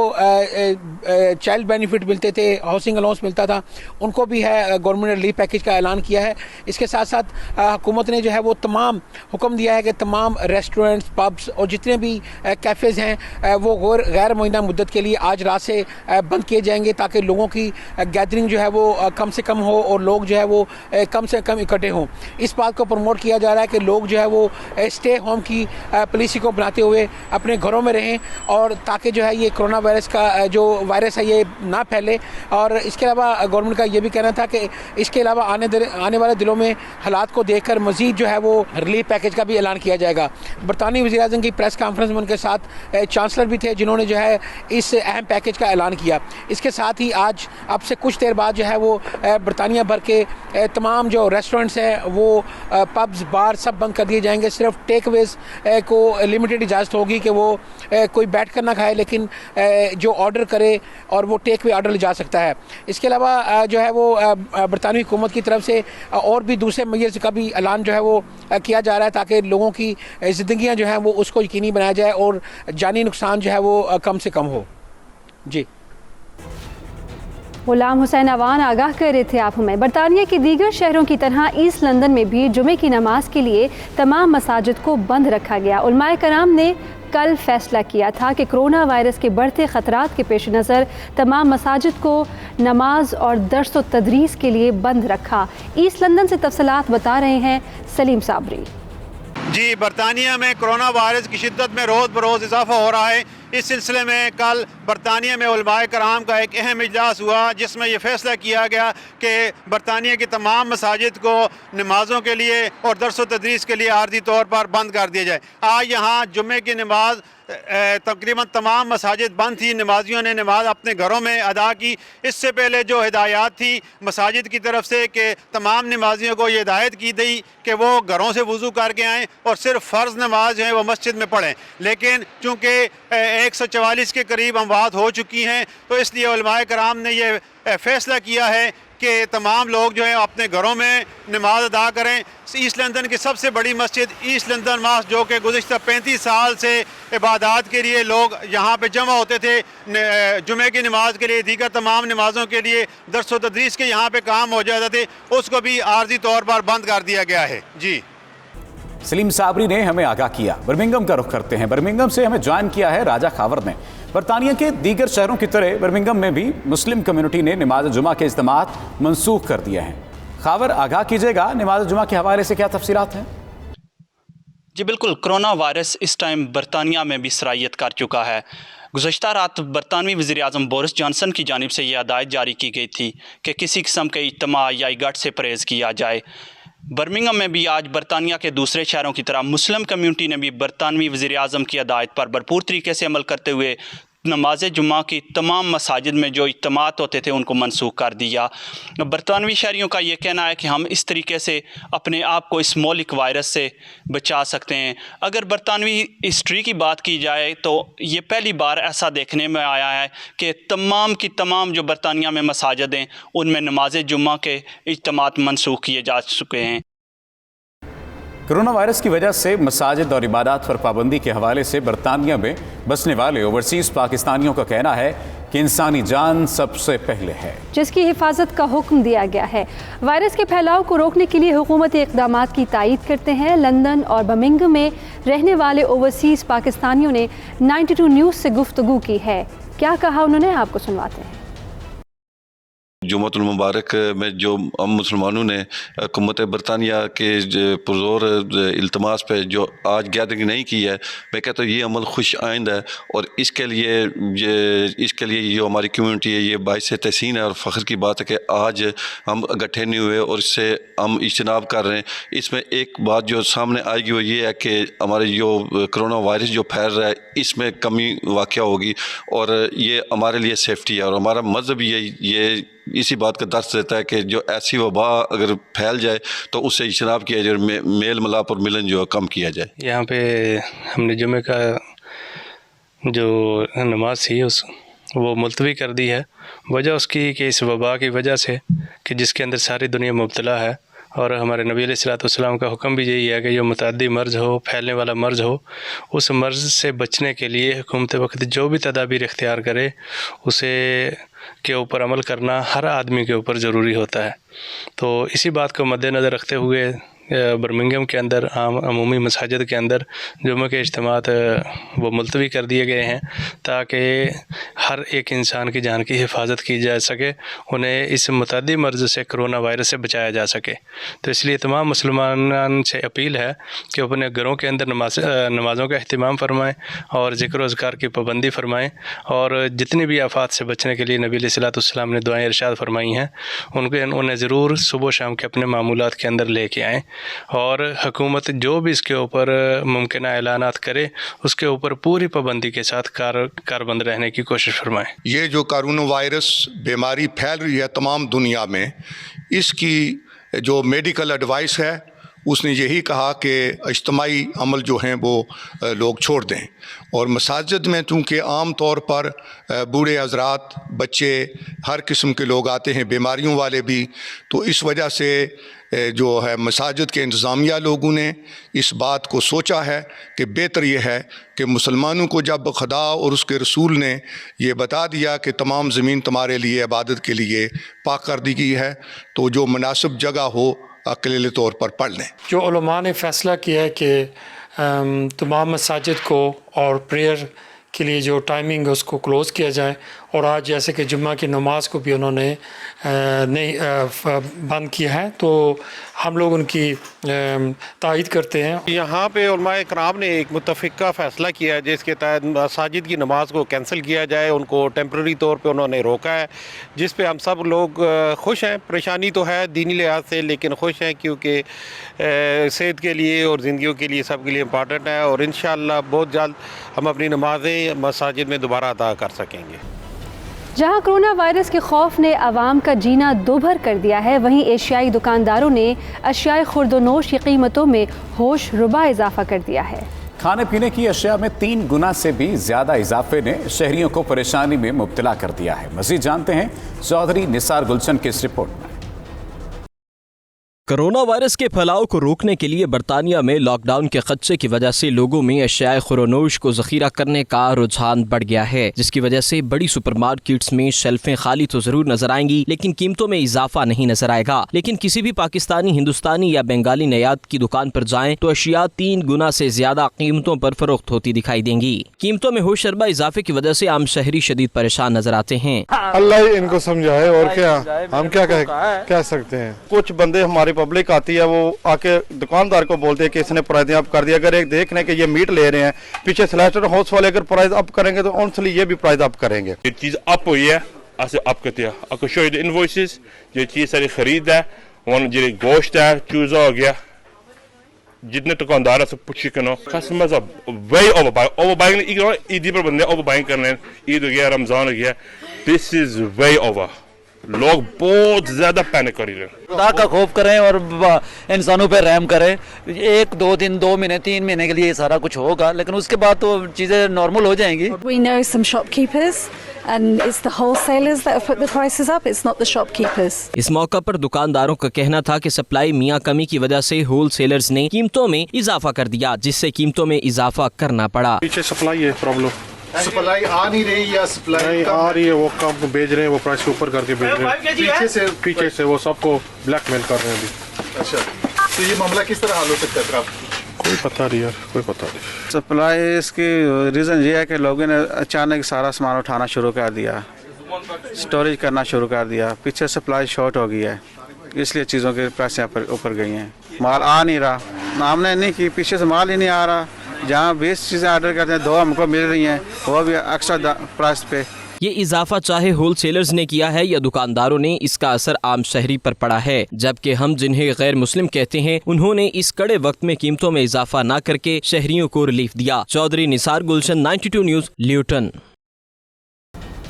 चाइल्ड बेनिफिट मिलते थे, हाउसिंग अलाउंस मिलता था, उनको भी है गवर्नमेंट ने रिलीफ पैकेज का ऐलान किया है। इसके साथ साथ हुकूमत ने जो है वो तमाम हुक्म दिया है कि तमाम रेस्टोरेंट्स, पब्स और जितने भी कैफ़ेज़ हैं वो गैर मुअय्यना मुद्दत के लिए आज रात से बंद किए जाएंगे ताकि लोगों की गैदरिंग जो है वो कम से कम हो और लोग जो है वो कम से कम इकट्ठे हों। इस बात को प्रमोट किया जा रहा है कि लोग जो है वो स्टे होम की पॉलिसी को बनाते हुए अपने घरों में रहें और ताकि जो है ये कोरोना वायरस का जो वायरस है ये ना फैले। और इसके अलावा गवर्नमेंट का ये भी कहना था कि इसके अलावा आने वाले दिनों में हालात को देखकर मज़ीद जो है वो रिलीफ पैकेज का भी ऐलान किया जाएगा। बरतानवी वज़ीर-ए-आज़म की प्रेस कॉन्फ्रेंस में उनके साथ चांसलर भी थे जिन्होंने जो है इस अहम पैकेज का ऐलान किया। इसके साथ ही आज अब से कुछ देर बाद जो है वो बरतानिया भर के तमाम जो रेस्टोरेंट्स हैं वो पब्स, बार सब बंद कर दिए जाएंगे। सिर्फ टेक अवेज को लिमिटेड इजाज़त होगी कि वो कोई बैठ कर ना खाए, लेकिन जो ऑर्डर करे और वो टेक अवे ऑर्डर ले जा सकता है। इसके अलावा जो है वो बरतानवी हुकूमत की तरफ से और भी दूसरे मेजर्स का भी ऐलान जो है वो किया जा रहा है ताकि लोगों की ज़िंदगियाँ जो हैं वो उसको यकीनी बनाया जाए और जानी नुकसान जो है वो कम से कम हो। जी, ग़ुलाम हुसैन आवान आगाह कर रहे थे आप हमें। बरतानिया के दीगर शहरों की तरह ईस्ट लंदन में भी जुमे की नमाज के लिए तमाम मसाजिद को बंद रखा गया। उलमाए कराम ने कल फैसला किया था कि कोरोना वायरस के बढ़ते ख़तरात के पेश नज़र तमाम मसाजिद को नमाज और दर्स व तदरीस के लिए बंद रखा। ईस्ट लंदन से तफसीलात बता रहे हैं सलीम साबरी। जी, बरतानिया में कोरोना वायरस की शिद्दत में रोज़ बरोज़ इजाफा हो रहा है। इस सिलसिले में कल बरतानिया में उलमाए कराम का एक अहम इजलास हुआ जिसमें यह फैसला किया गया कि बरतानिया की तमाम मसाजिद को नमाज़ों के लिए और दर्स व तदरीस के लिए आर्जी तौर पर बंद कर दिया जाए। आज यहाँ जुम्मे की नमाज तकरीबन तमाम मसाजिद बंद थी। नमाजियों ने नमाज अपने घरों में अदा की। इससे पहले जो हिदायत थी मसाजिद की तरफ से कि तमाम नमाजियों को ये हिदायत की गई कि वो घरों से वज़ू करके आएँ और सिर्फ फ़र्ज़ नमाज है वो मस्जिद में पढ़ें। लेकिन चूँकि 144 के करीब अमवात हो चुकी हैं तो इसलिए उलमाए कराम ने यह फ़ैसला किया है कि तमाम लोग जो है अपने घरों में नमाज अदा करें। ईस्ट लंदन की सबसे बड़ी मस्जिद ईस्ट लंदन मॉस्क, जो कि गुज़िश्ता 35 साल से इबादत के लिए लोग यहाँ पे जमा होते थे जुमे की नमाज के लिए, दीगर तमाम नमाज़ों के लिए, दर्स व तदरीस के यहाँ पे काम हो जाते थे, उसको भी आर्जी तौर पर बंद कर दिया गया है। जी, सलीम साबरी ने हमें आगाह किया। बर्मिंघम का रुख करते हैं। बर्मिंघम से हमें ज्वाइन किया है राजा खावर ने। बरतानिया के दीगर शहरों की तरह बर्मिंघम में भी मुस्लिम कम्युनिटी ने नमाज जुमा के इज्तिमात मनसूख कर दिए हैं। खावर, आगाह कीजिएगा, नमाज जुमा के हवाले से क्या तफसीलात हैं? जी बिल्कुल, कोरोना वायरस इस टाइम बरतानिया में भी सरायत कर चुका है। गुज़श्ता रात बरतानवी वज़ीर-ए-आज़म बोरिस जॉनसन की जानिब से यह हदायत जारी की गई थी कि किसी किस्म के इज्तिमा या इकट्ठ से परहेज़ किया जाए। बर्मिंघम में भी आज बरतानिया के दूसरे शहरों की तरह मुस्लिम कम्यूनिटी ने भी बरतानवी वज़ीर-ए-आज़म की हदायत पर भरपूर तरीके से अमल करते हुए नमाज जुम्मा की तमाम मसाजिद में जो इज्तिमात होते थे उनको मनसूख कर दिया। बरतानवी शहरियों का ये कहना है कि हम इस तरीके से अपने आप को इस मौलिक वायरस से बचा सकते हैं। अगर बरतानवी हिस्ट्री की बात की जाए तो ये पहली बार ऐसा देखने में आया है कि तमाम की तमाम जो बरतानिया में मसाजिद हैं उनमें नमाज जुम्मा के इज्तिमात मनसूख किए जा चुके हैं। कोरोना वायरस की वजह से मसाजिद और इबादत पर पाबंदी के हवाले से बरतानिया में बसने वाले ओवरसीज़ पाकिस्तानियों का कहना है कि इंसानी जान सबसे पहले है, जिसकी हिफाजत का हुक्म दिया गया है। वायरस के फैलाव को रोकने के लिए हुकूमती इक़दाम की तायीद करते हैं। लंदन और बर्मिंघम में रहने वाले ओवरसीज़ पाकिस्तानियों ने 92 न्यूज़ से गुफ्तगू की है। क्या कहा उन्होंने, आपको सुनवाते हैं। जुम्मतुल मुबारक में जो हम मुसलमानों ने हुकूमत बरतानिया के पुरज़ोर इल्तमास पे जो आज गैदरिंग नहीं की है, मैं कहता हूँ ये अमल खुश आइंद है और इसके लिए जो हमारी कम्यूनिटी है ये बाइस तहसीन है और फ़ख्र की बात है कि आज हम इकट्ठे नहीं हुए और इससे हम इज्तिनाब कर रहे हैं। इसमें एक बात जो सामने आएगी वो ये है कि हमारे जो कोरोना वायरस जो फैल रहा है इसमें कमी वाक़या होगी और ये हमारे लिए सेफ्टी है और हमारा मज़हब ये इसी बात का दर्ज देता है कि जो ऐसी वबा अगर फैल जाए तो उससे इज्तिनाब किया जाए, मेल मिलाप और मिलन जो है कम किया जाए। यहाँ पे हमने जुमे का जो नमाज थी वो मुलतवी कर दी है। वजह उसकी कि इस वबा की वजह से कि जिसके अंदर सारी दुनिया मुब्तला है और हमारे नबी अलैहिस्सलाम का हुक्म भी यही है कि जो मुतअद्दी मर्ज़ हो, फैलने वाला मर्ज़ हो, उस मर्ज़ से बचने के लिए हुकूमत वक्त जो भी तदाबीर इख्तियार करे उसे के ऊपर अमल करना हर आदमी के ऊपर ज़रूरी होता है। तो इसी बात को मद्देनज़र रखते हुए बर्मिंघम के अंदर अमूमी मसाजिद के अंदर जुम्मे के इज्तिमात वो मुलतवी कर दिए गए हैं ताकि हर एक इंसान की जान की हिफाजत की जा सके, उन्हें इस मुतअद्दी मर्ज़ से कोरोना वायरस से बचाया जा सके। तो इसलिए तमाम मुसलमान से अपील है कि अपने घरों के अंदर नमाज़ों का अहतमाम फरमाएँ और ज़िक्र अज़कार की पाबंदी फरमाएँ और जितनी भी आफात से बचने के लिए नबी अलैहिस्सलाम ने दुआएं इरशाद फरमाई हैं उन्हें ज़रूर सुबह शाम के अपने मामूलात के अंदर लेके आएँ और हुकूमत जो भी इसके ऊपर मुमकिन ऐलानात करे उसके ऊपर पूरी पाबंदी के साथ कारबंद रहने की कोशिश फरमाएं। ये जो कोरोना वायरस बीमारी फैल रही है तमाम दुनिया में, इसकी जो मेडिकल एडवाइस है उसने यही कहा कि इज्तिमाई अमल जो हैं वो लोग छोड़ दें और मसाजिद में चूँकि आम तौर पर बूढ़े हजरात, बच्चे, हर किस्म के लोग आते हैं, बीमारियों वाले भी, तो इस वजह से जो है मसाजिद के इंतज़ामिया लोगों ने इस बात को सोचा है कि बेहतर ये है कि मुसलमानों को जब खुदा और उसके रसूल ने ये बता दिया कि तमाम ज़मीन तुम्हारे लिए इबादत के लिए पाक कर दी गई है, तो जो मुनासिब जगह हो अकेले तौर पर पढ़ लें। जो उलमा ने फ़ैसला किया है कि तमाम मसाजिद को और प्रेयर के लिए जो टाइमिंग है उसको क्लोज़ किया जाए और आज जैसे कि जुम्मा की नमाज को भी उन्होंने नहीं बंद किया है, तो हम लोग उनकी तायीद करते हैं। यहाँ पे उलमाए कराम ने एक मुत्तफ़िका फ़ैसला किया है जिसके तहत मसाजिद की नमाज को कैंसिल किया जाए, उनको टेम्प्रेरी तौर पे उन्होंने रोका है, जिस पे हम सब लोग खुश हैं। परेशानी तो है दीनी लिहाज से, लेकिन खुश हैं क्योंकि सेहत के लिए और ज़िंदगियों के लिए सब के लिए इम्पॉर्टेंट है और इंशाअल्लाह बहुत जल्द हम अपनी नमाज़ें मसाजिद में दोबारा अदा कर सकेंगे। जहां कोरोना वायरस के खौफ ने आवाम का जीना दोभर कर दिया है, वहीं एशियाई दुकानदारों ने अशियाए खुर्दोनोश की कीमतों में होश रुबा इजाफा कर दिया है। खाने पीने की अशिया में 3 गुना से भी ज्यादा इजाफे ने शहरियों को परेशानी में मुब्तला कर दिया है। मजीद जानते हैं चौधरी निसार गुलशन की इस रिपोर्ट में। कोरोना वायरस के फैलाव को रोकने के लिए बरतानिया में लॉकडाउन के खदशे की वजह से लोगों में अशियाए खुरोनोश को जखीरा करने का रुझान बढ़ गया है, जिसकी वजह से बड़ी सुपरमार्केट्स में शेल्फें खाली तो जरूर नजर आएंगी लेकिन कीमतों में इजाफा नहीं नजर आएगा। लेकिन किसी भी पाकिस्तानी, हिंदुस्तानी या बंगाली नयात की दुकान पर जाएं तो अशिया 3 गुना से ज्यादा कीमतों पर फरोख्त होती दिखाई देंगी। कीमतों में होश रुबा इजाफे की वजह से आम शहरी शदीद परेशान नजर आते हैं। अल्लाह इनको समझाए और क्या हम क्या कह सकते हैं। कुछ बंदे हमारे पब्लिक आती है वो आके दुकानदार को बोलते हैं कि इसने प्राइस अप कर दिया। अगर एक देख लें कि ये मीट ले रहे हैं, पीछे स्लैटर हाउस वाले अगर प्राइस अप करेंगे तो ऑनली ये भी प्राइस अप करेंगे। ये चीज़ अप हुई है, ऐसे अप करती है। आपको शो द इनवॉइसेस, जो चीज़ सारी खरीद है, वन जो गोश्त है, चूज़ा हो गया, जितने दुकानदार है सब पूछी करो। Customers are way over buying, Eid पर बंदे ओवर बाइंग कर रहे हैं। ईद हो गया, रमजान हो गया, दिस इज वे ओवर। लोग बहुत ज्यादा पैनिक कर रहे हैं। खुदा का खौफ करें और इंसानों पे रहम करें। 1 2 दिन 2 महीने 3 महीने के लिए ये सारा कुछ होगा, लेकिन उसके बाद तो चीज़ें नॉर्मल हो जाएंगी। We know some shopkeepers and it's the wholesalers that have put the prices up, it's not the shopkeepers. इस मौका पर दुकानदारों का कहना था कि सप्लाई मियां कमी की वजह से होलसेलर्स ने कीमतों में इजाफा कर दिया, जिससे कीमतों में इजाफा करना पड़ा। पीछे सप्लाई है प्रॉब्लम, सप्लाई आ नहीं रही या सप्लाई आ रही है, वो कम बेच रहे हैं, वो प्राइस के ऊपर करके बेच रहे हैं। पीछे से वो सबको ब्लैकमेल कर रहे हैं अभी। अच्छा, तो ये मामला किस तरह हल हो सकता है फिर आपको? कोई पता नहीं यार, कोई पता नहीं। सप्लाई इसकी रीज़न ये है कि लोगों ने अचानक सारा सामान उठाना शुरू कर दिया, स्टोरेज करना शुरू कर दिया, पीछे सप्लाई शॉर्ट हो गई है, इसलिए चीज़ों के प्राइस ऊपर गई हैं। माल आ नहीं रहा, हमने नहीं कि पीछे से माल ही नहीं आ रहा। जहाँ 20 चीज़ें ऑर्डर करते हैं 2 हमको मिल रही हैं, वो भी एक्स्ट्रा प्राइस पे। ये इजाफा चाहे होलसेलर्स ने किया है या दुकानदारों ने, इसका असर आम शहरी पर पड़ा है। जबकि हम जिन्हें गैर मुस्लिम कहते हैं, उन्होंने इस कड़े वक्त में कीमतों में इजाफा न करके शहरियों को रिलीफ दिया। चौधरी निसार गुलशन, 92 news, Luton.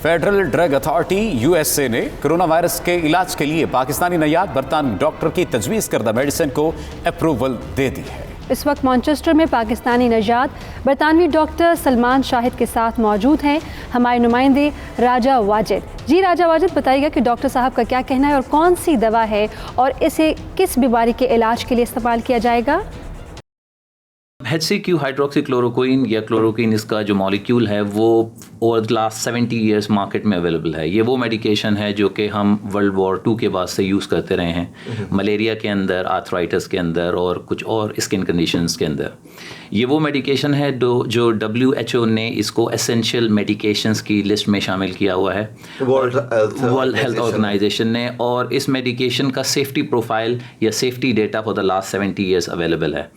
Federal drug authority USA ने कोरोना वायरस के इलाज के लिए पाकिस्तानी नैयाद बरतानवी डॉक्टर की तजवीज़ करदा मेडिसिन को अप्रूवल दे दी है। इस वक्त मैनचेस्टर में पाकिस्तानी नजात बरतानवी डॉक्टर सलमान शाहिद के साथ मौजूद हैं हमारे नुमाइंदे राजा वाजिद। जी राजा वाजिद, बताइएगा कि डॉक्टर साहब का क्या कहना है और कौन सी दवा है और इसे किस बीमारी के इलाज के लिए इस्तेमाल किया जाएगा? HCQ हाइड्रोक्सीक्लोरोक्विन या क्लोरोक्विन, इसका जो मॉलिक्यूल है वो over the last 70 years market में अवेलेबल है। ये वो मेडिकेशन है जो कि हम वर्ल्ड वॉर 2 के बाद से यूज़ करते रहे हैं, मलेरिया के अंदर, आर्थराइटिस के अंदर और कुछ और स्किन कंडीशंस के अंदर। ये वो मेडिकेशन है जो WHO ने इसको एसेंशियल मेडिकेशंस की लिस्ट में शामिल किया हुआ है, वर्ल्ड हेल्थ ऑर्गेनाइजेशन ने। और इस मेडिकेशन का सेफ्टी प्रोफाइल या safety data for the last 70 years available है।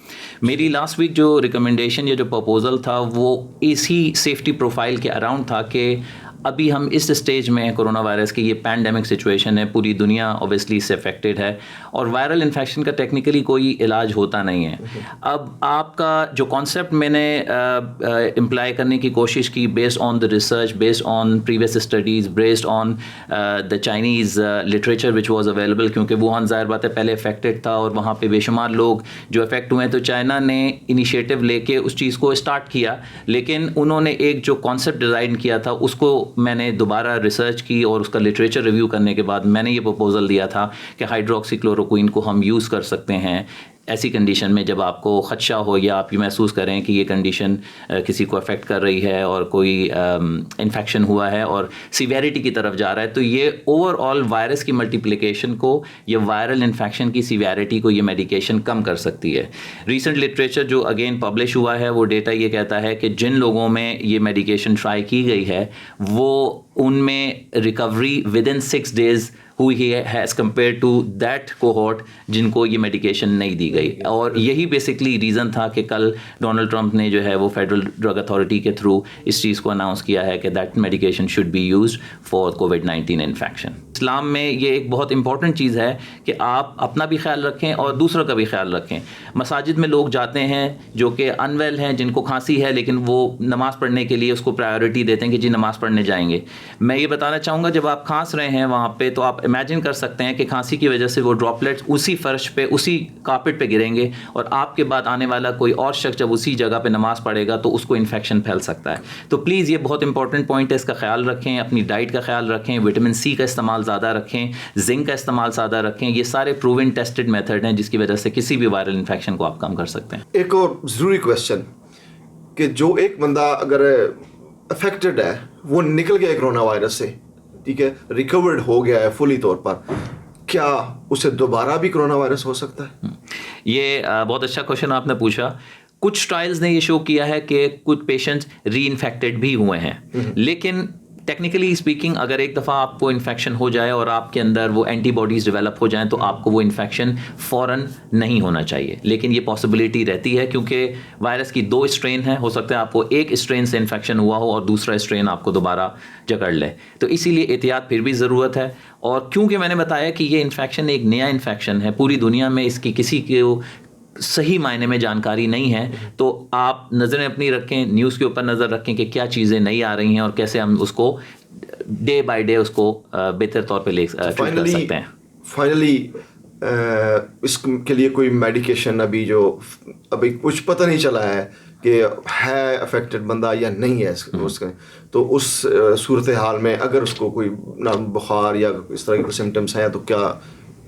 मेरी लास्ट वीक जो रिकमेंडेशन या जो प्रपोजल था वो इसी सेफ्टी प्रोफाइल के अराउंड था कि अभी हम इस स्टेज में कोरोना वायरस की, ये पैंडेमिक सिचुएशन है, पूरी दुनिया ऑब्वियसली इससे अफेक्टेड है और वायरल इन्फेक्शन का टेक्निकली कोई इलाज होता नहीं है। अब आपका जो कॉन्सेप्ट मैंने इम्प्लाई करने की कोशिश की based on the research, based on previous studies, based on the Chinese literature which was available, क्योंकि वुहान ज़ाहिर बात है पहले अफेक्टेड था और वहाँ पे बेशुमार लोग जो अफेक्ट हुए हैं, तो चाइना ने इनिशिएटिव लेके उस चीज़ को स्टार्ट किया, लेकिन उन्होंने एक जो कॉन्सेप्ट डिज़ाइन किया था उसको मैंने दोबारा रिसर्च की और उसका लिटरेचर रिव्यू करने के बाद मैंने ये प्रपोजल दिया था कि हाइड्रोक्सीक्लोरोक्विन को हम यूज़ कर सकते हैं ऐसी कंडीशन में जब आपको ख़दशा हो या आप ये महसूस करें कि ये कंडीशन किसी को अफेक्ट कर रही है और कोई इन्फेक्शन हुआ है और सीवियरिटी की तरफ जा रहा है, तो ये ओवरऑल वायरस की मल्टीप्लिकेशन को या वायरल इन्फेक्शन की सीवियरिटी को ये मेडिकेशन कम कर सकती है। रीसेंट लिटरेचर जो अगेन पब्लिश हुआ है वो डेटा ये कहता है कि जिन लोगों में ये मेडिकेशन ट्राई की गई है वो उनमें रिकवरी विद इन 6 days हुई है as compare to that cohort जिनको ये मेडिकेशन नहीं दी गई। और यही बेसिकली रीज़न था कि कल डोनाल्ड ट्रंप ने जो है वो फेडरल ड्रग अथॉरिटी के थ्रू इस चीज़ को अनाउंस किया है कि that medication should be used for कोविड-19 इन्फेक्शन। इस्लाम में ये एक बहुत इंपॉर्टेंट चीज़ है कि आप अपना भी ख्याल रखें और दूसरों का भी ख्याल रखें। मसाजिद में लोग जाते हैं जो कि अनवेल हैं, जिनको खांसी है, लेकिन वो नमाज़ पढ़ने के लिए उसको प्रायोरिटी देते हैं कि जी नमाज़ पढ़ने जाएंगे। मैं ये बताना चाहूँगा जब आप खांस रहे हैं वहाँ पे तो आप इमेजिन कर सकते हैं कि खांसी की वजह से वो ड्रॉपलेट्स उसी फर्श पे, उसी कारपेट पे गिरेंगे और आपके बाद आने वाला कोई और शख्स जब उसी जगह पे नमाज पढ़ेगा तो उसको इन्फेक्शन फैल सकता है। तो प्लीज़ ये बहुत इंपॉर्टेंट पॉइंट है, इसका ख्याल रखें, अपनी डाइट का ख्याल रखें, विटामिन सी का इस्तेमाल ज़्यादा रखें, जिंक का इस्तेमाल ज़्यादा रखें। ये सारे प्रूवन टेस्टेड मेथड हैं जिसकी वजह से किसी भी वायरल इन्फेक्शन को आप कम कर सकते हैं। एक और ज़रूरी क्वेश्चन कि जो एक बंदा अगर अफेक्टेड है वो निकल गया कोरोना वायरस से, ठीक है, रिकवर्ड हो गया है फुली तौर पर, क्या उसे दोबारा भी कोरोना वायरस हो सकता है? ये बहुत अच्छा क्वेश्चन आपने पूछा। कुछ ट्रायल्स ने ये शो किया है कि कुछ पेशेंट्स री इन्फेक्टेड भी हुए हैं, लेकिन टेक्निकली स्पीकिंग अगर एक दफ़ा आपको इन्फेक्शन हो जाए और आपके अंदर वो एंटीबॉडीज़ डेवलप हो जाएं तो आपको वो इन्फेक्शन फ़ौरन नहीं होना चाहिए, लेकिन ये पॉसिबिलिटी रहती है क्योंकि वायरस की 2 स्ट्रेन हैं, हो सकता है आपको एक स्ट्रेन से इन्फेक्शन हुआ हो और दूसरा स्ट्रेन आपको दोबारा जकड़ ले, तो इसीलिए एहतियात फिर भी ज़रूरत है। और क्योंकि मैंने बताया कि ये इन्फेक्शन एक नया इन्फेक्शन है, पूरी दुनिया में इसकी किसी को सही मायने में जानकारी नहीं है, तो आप नज़रें अपनी रखें, न्यूज़ के ऊपर नज़र रखें कि क्या चीज़ें नई आ रही हैं और कैसे हम उसको डे बाय डे उसको बेहतर तौर पे ले कर सकते हैं। फाइनली इसके लिए कोई मेडिकेशन अभी कुछ पता नहीं चला है कि है अफेक्टेड बंदा या नहीं है उसका, तो उस सूरत हाल में अगर उसको कोई बुखार या इस तरह के सिम्टम्स हैं तो क्या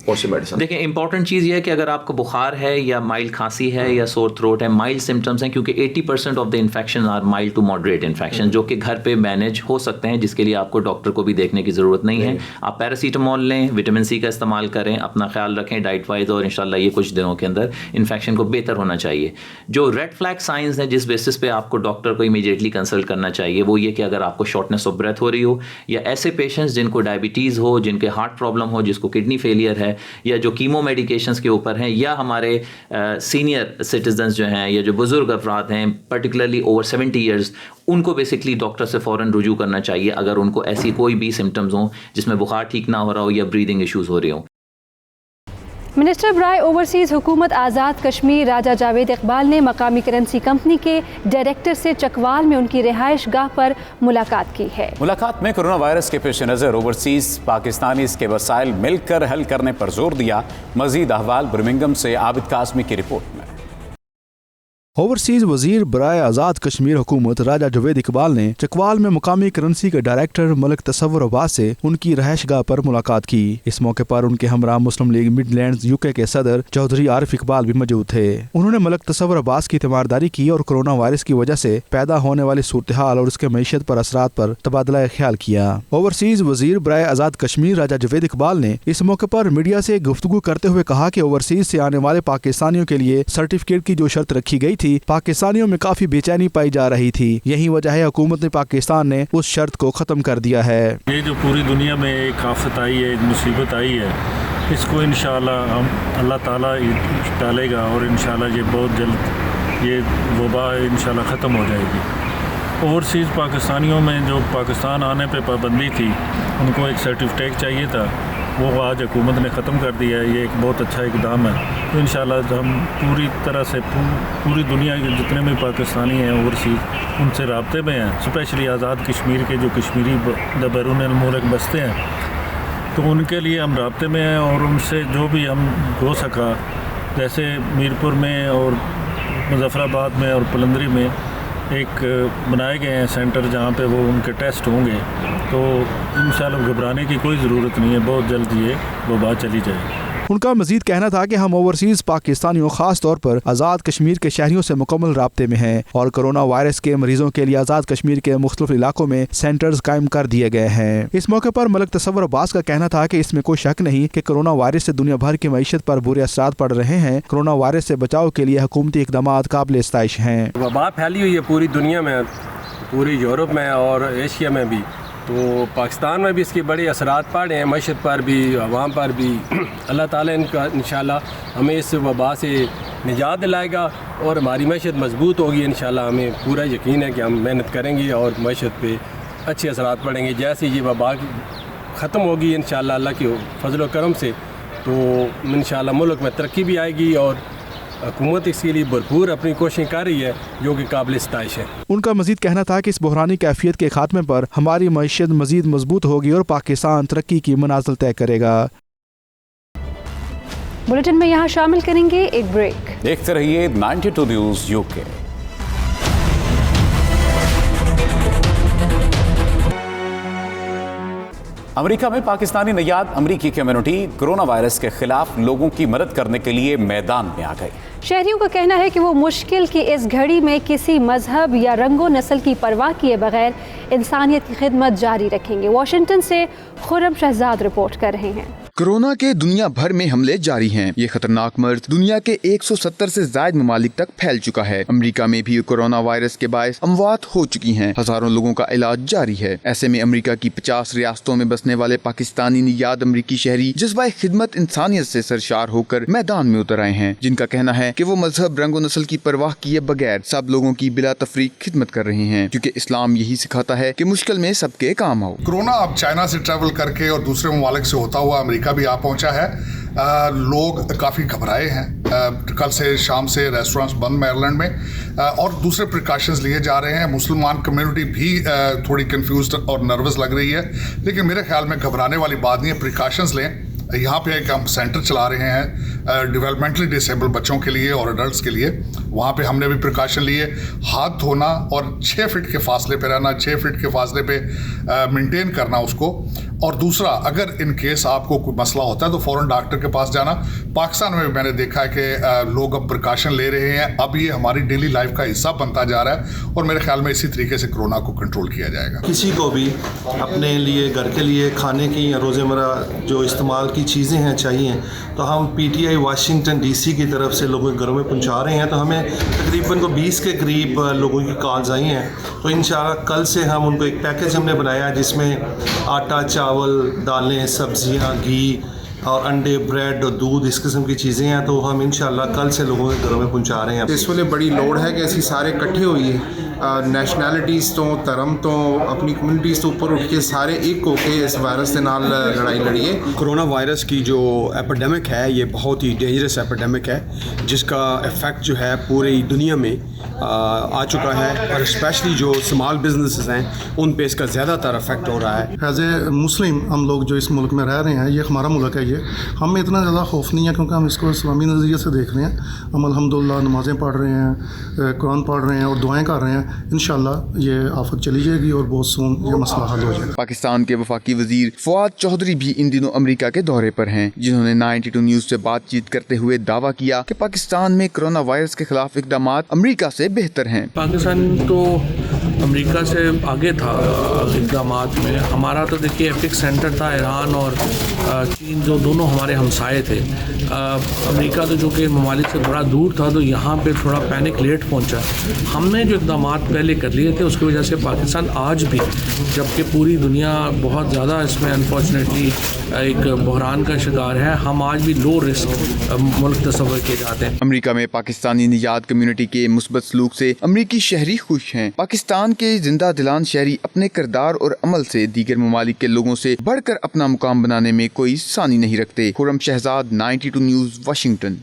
कौन सी मेडिसिन? देखिए इंपॉर्टेंट चीज़ ये है कि अगर आपको बुखार है या माइल्ड खांसी है या सोर थ्रोट है, माइल्ड सिम्टम्स हैं, क्योंकि 80% of the infection are mild to moderate infection जो कि घर पे मैनेज हो सकते हैं, जिसके लिए आपको डॉक्टर को भी देखने की ज़रूरत नहीं है। आप पैरासीटामोल लें, विटामिन सी का इस्तेमाल करें, अपना ख्याल रखें डाइट वाइज, और इंशाल्लाह ये कुछ दिनों के अंदर इन्फेक्शन को बेहतर होना चाहिए। जो रेड फ्लैग साइंस हैं जिस बेसिस पे आपको डॉक्टर को इमीडिएटली कंसल्ट करना चाहिए वो ये कि अगर आपको शॉर्टनेस ऑफ ब्रेथ हो रही हो, या ऐसे पेशेंट्स जिनको डायबिटीज़ हो, जिनके हार्ट प्रॉब्लम हो, जिसको किडनी फेलियर है, या जो कीमो मेडिकेशंस के ऊपर हैं, या हमारे सीनियर सिटीजन्स जो हैं या जो बुज़ुर्ग अफराद हैं पर्टिकुलरली ओवर 70 ईयर्स, उनको बेसिकली डॉक्टर से फ़ौरन रुजू करना चाहिए अगर उनको ऐसी कोई भी सिम्टम्स हों जिसमें बुखार ठीक ना हो रहा हो या ब्रीदिंग इश्यूज़ हो रहे हों। मिनिस्टर बराए ओवरसीज़ हुकूमत आज़ाद कश्मीर राजा जावेद इकबाल ने मकामी करेंसी कंपनी के डायरेक्टर से चकवाल में उनकी रिहाइश गाह पर मुलाकात की है। मुलाकात में कोरोना वायरस के पेश नज़र ओवरसीज़ पाकिस्तानी इसके वसाइल मिलकर हल करने पर जोर दिया। मज़ीद अहवाल बर्मिंघम से आबिद कासमी की रिपोर्ट में। ओवरसीज वजीर बराए आज़ाद कश्मीर हुकूमत राजा जावेद इकबाल ने चकवाल में मुकामी करेंसी के डायरेक्टर मलिक तसव्वुर अब्बास से उनकी रहायशगाह पर मुलाकात की। इस मौके पर उनके हमरा मुस्लिम लीग मिडलैंड्स यूके के सदर चौधरी आरिफ इकबाल भी मौजूद थे। उन्होंने मलिक तसव्वुर अब्बास की तीमारदारी की और कोरोना वायरस की वजह से पैदा होने वाली सूरत हाल और उसके मईशत पर असरात पर तबादला ख्याल किया। ओवरसीज वजीर बराए आज़ाद कश्मीर राजा जावेद इकबाल ने इस मौके पर मीडिया से गुफ्तगू करते हुए कहा कि ओवरसीज से आने वाले पाकिस्तानियों के लिए सर्टिफिकेट की जो शर्त रखी गई थी, पाकिस्तानियों में काफी बेचैनी पाई जा रही थी। यही वजह है हुकूमत ने पाकिस्तान ने उस शर्त को खत्म कर दिया है। ये जो पूरी दुनिया में एक आफत आई है, एक मुसीबत आई है, इसको इंशाल्लाह हम अल्लाह ताला टालेगा और इंशाल्लाह ये बहुत जल्द ये वबा इंशाल्लाह ख़त्म हो जाएगी। ओवरसीज़ पाकिस्तानियों में जो पाकिस्तान आने पे पाबंदी थी, उनको एक सर्टिफिकेट चाहिए था, वो आज हुकूमत ने ख़त्म कर दिया है। ये एक बहुत अच्छा इकदाम है। तो इंशाल्लाह हम पूरी तरह से पूरी दुनिया के जितने भी पाकिस्तानी हैं ओवरसीज़ उनसे राब्ते में हैं, स्पेशली आज़ाद कश्मीर के जो कश्मीरी बैरून मुल्क बसते हैं, तो उनके लिए हम राब्ते में हैं और उनसे जो भी हम हो सका, जैसे मीरपुर में और मुजफ्फराबाद में और पलंदरी में एक बनाए गए हैं सेंटर जहाँ पे वो उनके टेस्ट होंगे, तो इंशाल्लाह घबराने की कोई ज़रूरत नहीं है, बहुत जल्द ये वबा चली जाएगी। उनका मजीद कहना था कि हम ओवरसीज पाकिस्तानियों खास तौर पर आज़ाद कश्मीर के शहरियों से मुकम्मल राब्ते में हैं और कोरोना वायरस के मरीजों के लिए आज़ाद कश्मीर के मुख्तलिफ इलाकों में सेंटर्स कायम कर दिए गए हैं। इस मौके पर मलिक तसव्वुर अब्बास का कहना था कि इसमें कोई शक नहीं कि कोरोना वायरस से दुनिया भर की मईशत पर बुरे असरात पड़ रहे हैं। कोरोना वायरस से बचाव के लिए हुकूमती इक़दाम काबिल इस्ताइश हैं। वबा फैली हुई है पूरी दुनिया में, पूरी यूरोप में और एशिया में भी, तो पाकिस्तान में भी इसके बड़े असरात पड़े हैं, मईशत पर भी, अवाम पर भी। अल्लाह ताला इनका इंशाल्लाह हमें इस वबा से निजात दिलाएगा और हमारी मईशत मजबूत होगी। इंशाल्लाह हमें पूरा यकीन है कि हम मेहनत करेंगे और मईशत पे अच्छे असरात पड़ेंगे। जैसे ये वबा ख़त्म होगी इंशाल्लाह अल्लाह के फजल व करम से, तो इंशाल्लाह मुल्क में तरक्की भी आएगी और हुकूमत इसके लिए भरपूर अपनी कोशिश कर रही है, जो कि काबिल इस्ताइश है। उनका मजीद कहना था कि इस बहरानी कैफियत के खात्मे पर हमारी मईशत मजीद मजबूत होगी और पाकिस्तान तरक्की की मनाजिल तय करेगा। बुलेटिन में यहाँ शामिल करेंगे एक ब्रेक। देखते रहिए 92 न्यूज़ यूके। अमेरिका में पाकिस्तानी नयाद अमरीकी कम्युनिटी कोरोना वायरस के खिलाफ लोगों की मदद करने के लिए मैदान में आ गई। शहरियों का कहना है कि वो मुश्किल की इस घड़ी में किसी मजहब या रंगो नस्ल की परवाह किए बगैर इंसानियत की खिदमत जारी रखेंगे। वाशिंगटन से खुर्रम शहजाद रिपोर्ट कर रहे हैं। कोरोना के दुनिया भर में हमले जारी हैं। ये खतरनाक मर्ज दुनिया के 170 से ज्यादा ममालिक तक फैल चुका है। अमेरिका में भी कोरोना वायरस के बायस अमवात हो चुकी हैं। हजारों लोगों का इलाज जारी है। ऐसे में अमेरिका की 50 रियासतों में बसने वाले पाकिस्तानी नियाद अमरीकी शहरी जज्बा खिदमत इंसानियत से सरशार होकर मैदान में उतर आए हैं, जिनका कहना है कि वो मजहब, रंग और नस्ल की परवाह किए बगैर सब लोगों की बिला तफरीक खिदमत कर रहे हैं, क्योंकि इस्लाम यही सिखाता है कि मुश्किल में सबके काम आओ। कोरोना अब चाइना से ट्रेवल करके और दूसरे ममालिक से होता हुआ अमेरिका भी आ पहुंचा है। लोग काफ़ी घबराए हैं। कल से शाम से रेस्टोरेंट्स बंद मेरीलैंड में और दूसरे प्रिकॉशंस लिए जा रहे हैं। मुसलमान कम्युनिटी भी थोड़ी कंफ्यूज्ड और नर्वस लग रही है, लेकिन मेरे ख्याल में घबराने वाली बात नहीं है। प्रिकॉशंस लें। यहाँ पे एक हम सेंटर चला रहे हैं डेवलपमेंटली डिसेबल बच्चों के लिए और एडल्ट्स के लिए। वहाँ पे हमने भी प्रिकॉशन लिए। हाथ धोना और 6 फीट के फासले पे रहना, 6 फीट के फासले पे मेंटेन करना उसको। और दूसरा, अगर इन केस आपको कोई मसला होता है तो फ़ौरन डॉक्टर के पास जाना। पाकिस्तान में मैंने देखा है कि लोग अब प्रिकॉशन ले रहे हैं। अब ये हमारी डेली लाइफ का हिस्सा बनता जा रहा है और मेरे ख्याल में इसी तरीके से कोरोना को कंट्रोल किया जाएगा। किसी को भी अपने लिए, घर के लिए, खाने की या रोज़मर्रा जो इस्तेमाल की चीज़ें हैं चाहिए, तो हम PTI वाशिंगटन DC की तरफ से लोगों के घरों में पहुंचा रहे हैं। तो हमें तकरीबन को 20 के करीब लोगों की कॉल्स आई हैं। तो इंशाल्लाह कल से हम उनको एक पैकेज हमने बनाया जिसमें आटा, चावल, दालें, सब्जियां, घी और अंडे, ब्रेड और दूध, इस किस्म की चीज़ें हैं। तो हम इंशाल्लाह कल से लोगों के घरों में पहुंचा रहे हैं। इस वेले बड़ी लोड़ है कि असी सारे इकट्ठे होइए, नैशनैलिटीज़ तो, धर्म तो, अपनी कम्यूनिटीज़ तो ऊपर उठ के सारे एक होके इस वायरस के नाल लड़ाई लड़िए। कोरोना वायरस की जो एपिडेमिक है, ये बहुत ही डेंजरस एपिडेमिक है, जिसका इफ़ेक्ट जो है पूरी दुनिया में आ चुका है, और स्पेशली जो स्मॉल बिजनेसेस हैं उन पे इसका ज़्यादातर इफेक्ट हो रहा है। एज ए मुस्लिम हम लोग जो इस मुल्क में रह रहे हैं, ये हमारा मुल्क है, ये हमें इतना ज़्यादा खौफ नहीं है क्योंकि हम इसको इस्लामी नज़रिए से देख रहे हैं। हम अल्हम्दुलिल्लाह नमाज़ें पढ़ रहे हैं, कुरान पढ़ रहे हैं और दुआएं कर रहे हैं। इंशाल्लाह ये आफत चली जाएगी और बहुत सून ये मसला हल हो जाएगा। पाकिस्तान के वफाकी वजीर फवाद चौधरी भी इन दिनों अमेरिका के दौरे पर हैं, जिन्होंने 92 न्यूज़ से बातचीत करते हुए दावा किया कि पाकिस्तान में कोरोना वायरस के खिलाफ इक़दामात अमेरिका से बेहतर हैं। पाकिस्तान तो अमेरिका से आगे था इक़दामात में। हमारा तो देखिए एपिक सेंटर था ईरान और चीन, जो दोनों हमारे हमसाए थे। अमेरिका तो जो कि ममालिक से बड़ा दूर था, तो यहाँ पे थोड़ा पैनिक लेट पहुँचा। हमने जो इक़दामात पहले कर लिए थे उसकी वजह से पाकिस्तान आज भी, जबकि पूरी दुनिया बहुत ज़्यादा इसमें अनफॉर्चुनेटली एक बहरान का शिकार है, हम आज भी लो रिस्क मुल्क तस्वर किए जाते हैं। अमेरिका में पाकिस्तानी निजात कम्युनिटी के मुस्बत सलूक से अमेरिकी शहरी खुश हैं। पाकिस्तान के जिंदा दिलान शहरी अपने किरदार और अमल से दीगर ममालिक के लोगों से बढ़कर अपना मुकाम बनाने में कोई सानी नहीं रखते। Khurram Shahzad, 92 news, Washington.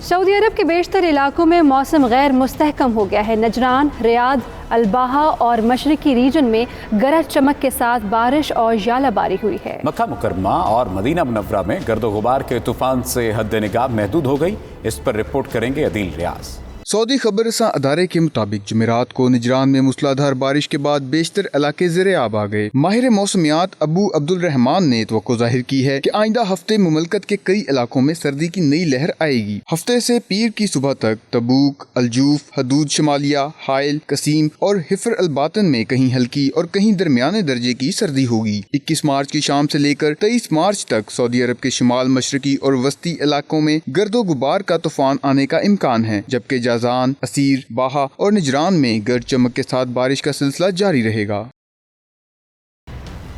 सऊदी अरब के बेशतर इलाकों में मौसम गैर मुस्तहकम हो गया है। नजरान, रियाद, अलबाहा और मशरकी रीजन में गरज चमक के साथ बारिश और यालाबारी हुई है। मक्का मुकरमा और मदीना मुनव्वरा में गर्दो गुबार के तूफान से हद निगाह महदूद हो गई। इस पर रिपोर्ट करेंगे अदील रियाज। सऊदी खबरसां अदारे के मुताबिक जुमेरात को निजरान में मूसलाधार बारिश के बाद बेशतर इलाके ज़ेरे आब आ गए। माहिर मौसमियात अबू अब्दुल रहमान ने तवक्को जाहिर की है कि आइंदा हफ्ते मुमलकत के कई इलाकों में सर्दी की नई लहर आएगी। हफ्ते से पीर की सुबह तक तबूक, अलजूफ, हदूद शमालिया, हाइल, कसीम और हिफर अलबातन में कहीं हल्की और कहीं दरमियाने दर्जे की सर्दी होगी। 21 मार्च की शाम से लेकर 23 मार्च तक सऊदी अरब के शुमाल, मशरकी और वस्ती इलाकों में गर्दो गुबार का तूफान आने का इम्कान है, जबकि जाजान, असीर, बाहा और निजरान में गरज चमक के साथ बारिश का सिलसिला जारी रहेगा।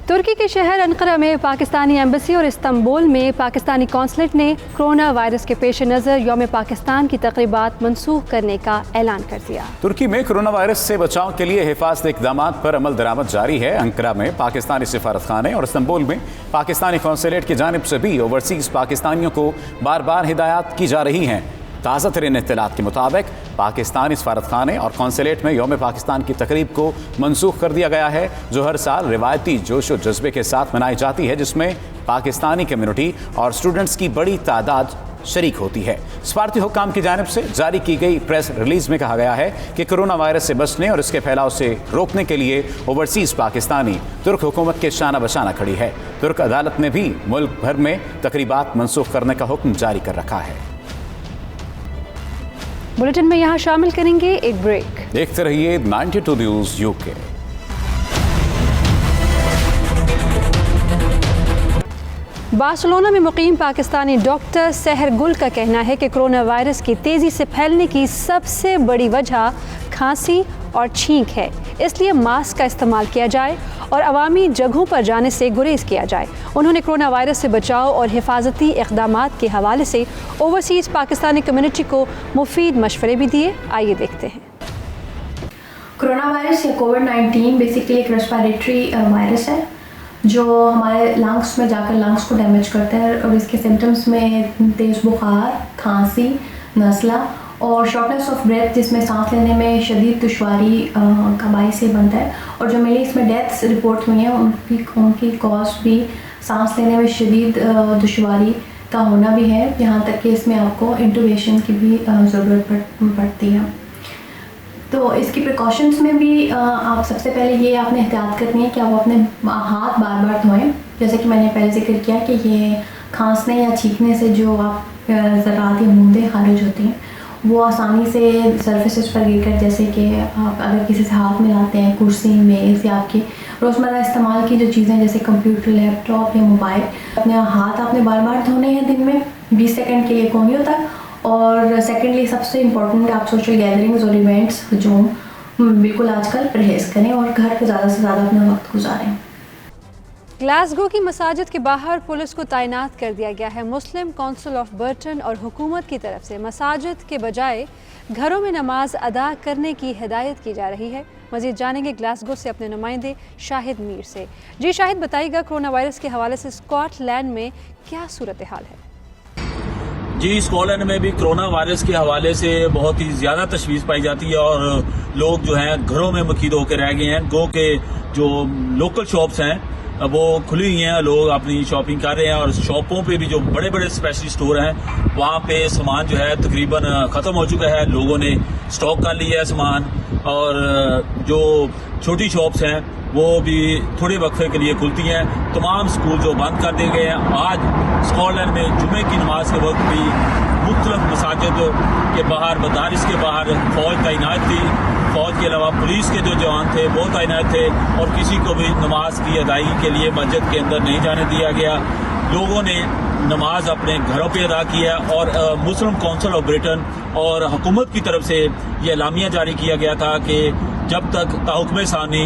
तुर्की के शहर अंकारा में पाकिस्तानी एम्बेसी और इस्तांबुल में पाकिस्तानी कौंसलेट ने कोरोना वायरस के पेश नज़र यौम पाकिस्तान की तकरीबात मनसूख करने का ऐलान कर दिया। तुर्की में कोरोना वायरस से बचाव के लिए हिफाजती इक़दामात पर अमल दरामद जारी है। अंकारा में पाकिस्तानी सिफारतखाने और इस्तांबुल में पाकिस्तानी कौंसलेट की जानिब से भी ओवरसीज़ पाकिस्तानियों को बार बार हिदायत की जा रही हैं। ताज़ा तरीन इत्तलात के मुताबिक पाकिस्तानी सफारतखाने और कौंसलेट में यौम पाकिस्तान की तकरीब को मनसूख कर दिया गया है, जो हर साल रिवायती जोश व जज्बे के साथ मनाई जाती है, जिसमें पाकिस्तानी कम्युनिटी और स्टूडेंट्स की बड़ी तादाद शरीक होती है। सफारती हुक्काम की जानिब से जारी की गई प्रेस रिलीज में कहा गया है कि कोरोना वायरस से बचने और इसके फैलाव से रोकने के लिए ओवरसीज़ पाकिस्तानी तुर्क हुकूमत के शाना बशाना खड़ी है। तुर्क अदालत ने भी मुल्क भर में तकरीबात मनसूख करने का हुक्म जारी कर रखा है। बुलेटिन में यहाँ शामिल करेंगे एक ब्रेक। देखते रहिए 92 न्यूज़ यूके। बार्सिलोना में मुकीम पाकिस्तानी डॉक्टर सहर गुल का कहना है कि कोरोना वायरस की तेज़ी से फैलने की सबसे बड़ी वजह खांसी और छींक है, इसलिए मास्क का इस्तेमाल किया जाए और अवामी जगहों पर जाने से गुरेज किया जाए। उन्होंने कोरोना वायरस से बचाव और हिफाजती इक़दामात के हवाले से ओवरसीज़ पाकिस्तानी कम्युनिटी को मुफीद मशवरे भी दिए। आइए देखते हैं। कोरोना वायरस या कोविड-19 बेसिकली एक रेस्पिरेटरी वायरस है जो हमारे लंग्स में जाकर लंग्स को डैमेज करता है और इसके सिम्टम्स में तेज़ बुखार, खांसी, नज़ला और शॉर्टनेस ऑफ ब्रेथ, जिसमें सांस लेने में शदीद दुश्वारी का बाइस से बनता है। और जो मेरी इसमें डेथ्स रिपोर्ट हुई हैं उनकी कॉज भी सांस लेने में शदीद दुश्वारी का होना भी है, यहाँ तक कि इसमें आपको इंटुबेशन की भी ज़रूरत पड़ती है। तो इसकी प्रिकॉशंस में भी आप सबसे पहले ये आपने एहतियात करनी है कि आप अपने हाथ बार बार धोएं। जैसे कि मैंने पहले जिक्र किया कि ये खांसने या छींकने से जो आप ज़रात या बूंदें खारिज होती हैं वो आसानी से सर्फेसिस पर गिरकर, जैसे कि आप अगर किसी से हाथ मिलाते हैं, कुर्सी, मेज़ या आपकी रोज़मर्रा इस्तेमाल की जो चीज़ें जैसे कंप्यूटर, लैपटॉप या मोबाइल, अपने हाथ आपने बार बार धोने हैं दिन में 20 सेकंड के लिए कोनियों तक। और सेकेंडली सबसे इम्पॉर्टेंट, आप सोशल गैदरिंग्स और इवेंट्स जो बिल्कुल आजकल परहेज़ करें और घर पर ज़्यादा से ज़्यादा अपना वक्त गुजारें। ग्लासगो की मसाजिद के बाहर पुलिस को तैनात कर दिया गया है। मुस्लिम काउंसिल ऑफ बर्टन और हुकूमत की तरफ से मसाजिद के बजाय घरों में नमाज अदा करने की हिदायत की जा रही है। मज़ीद जानेंगे ग्लासगो से अपने नुमाइंदे शाहिद मीर से। जी शाहिद, बताइएगा कोरोना वायरस के हवाले से स्कॉटलैंड में क्या सूरत हाल है? जी, स्कॉटलैंड में भी कोरोना वायरस के हवाले से बहुत ही ज़्यादा तशवीश पाई जाती है और लोग जो हैं घरों में मकीद होकर रह गए हैं। गो के जो लोकल शॉप्स हैं वो खुली हुई हैं, लोग अपनी शॉपिंग कर रहे हैं और शॉपों पे भी जो बड़े बड़े स्पेशल स्टोर हैं वहाँ पे सामान जो है तकरीबन ख़त्म हो चुका है, लोगों ने स्टॉक कर लिया है सामान। और जो छोटी शॉप्स हैं वो भी थोड़े वक्फे के लिए खुलती हैं। तमाम स्कूल जो बंद कर दिए गए हैं। आज स्कॉटलैंड में जुमे की नमाज के वक्त भी मुख्तलिफ मसाजिद के बाहर, मदारिस के बाहर फौज तैनात थी। फौज के अलावा पुलिस के जो जवान थे वो तैनात थे और किसी को भी नमाज की अदायगी के लिए मस्जिद के अंदर नहीं जाने दिया गया। लोगों ने नमाज अपने घरों पे अदा किया और मुस्लिम काउंसिल ऑफ ब्रिटेन और हुकूमत की तरफ से ये एलामिया जारी किया गया था कि जब तक ताहुक्म सानी,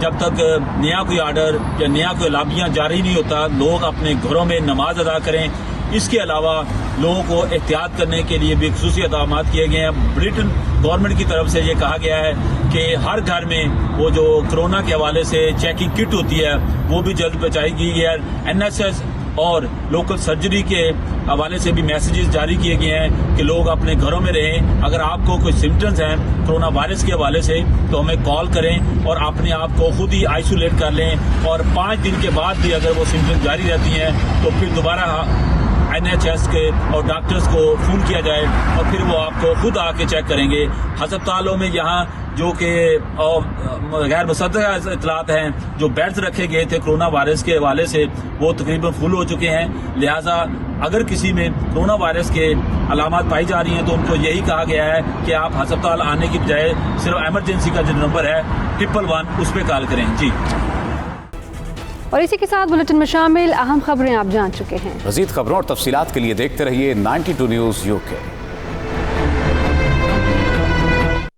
जब तक नया कोई आर्डर या नया कोई एलामिया जारी नहीं होता, लोग अपने घरों में नमाज अदा करें। इसके अलावा लोगों को एहतियात करने के लिए भी खुसूसी इक़दामात किए गए हैं। ब्रिटेन गवर्नमेंट की तरफ से ये कहा गया है कि हर घर में वो जो कोरोना के हवाले से चेकिंग किट होती है वो भी जल्द पहुंचाई गई है। NHS और लोकल सर्जरी के हवाले से भी मैसेजेस जारी किए गए हैं कि लोग अपने घरों में रहें। अगर आपको कोई सिम्टम्स हैं कोरोना वायरस के हवाले से तो हमें कॉल करें और अपने आप को खुद ही आइसोलेट कर लें और 5 दिन के बाद भी अगर वो सिम्टम्स जारी रहती हैं तो फिर दोबारा NHS के और डॉक्टर्स को फ़ोन किया जाए और फिर वो आपको खुद आके चेक करेंगे। अस्पतालों में यहाँ जो कि गैर मुसद्दक़ इतलात हैं, जो बेड्स रखे गए थे कोरोना वायरस के हवाले से वो तकरीबन फुल हो चुके हैं। लिहाजा अगर किसी में कोरोना वायरस के अलामात पाई जा रही हैं तो उनको यही कहा गया है कि आप अस्पताल आने की बजाय सिर्फ एमरजेंसी का जो नंबर है 111 उस पर कॉल करें। जी, और इसी के साथ बुलेटिन में शामिल अहम खबरें आप जान चुके हैं। मज़ीद खबरों और तफसीलात के लिए देखते रहिए 92 न्यूज़ UK।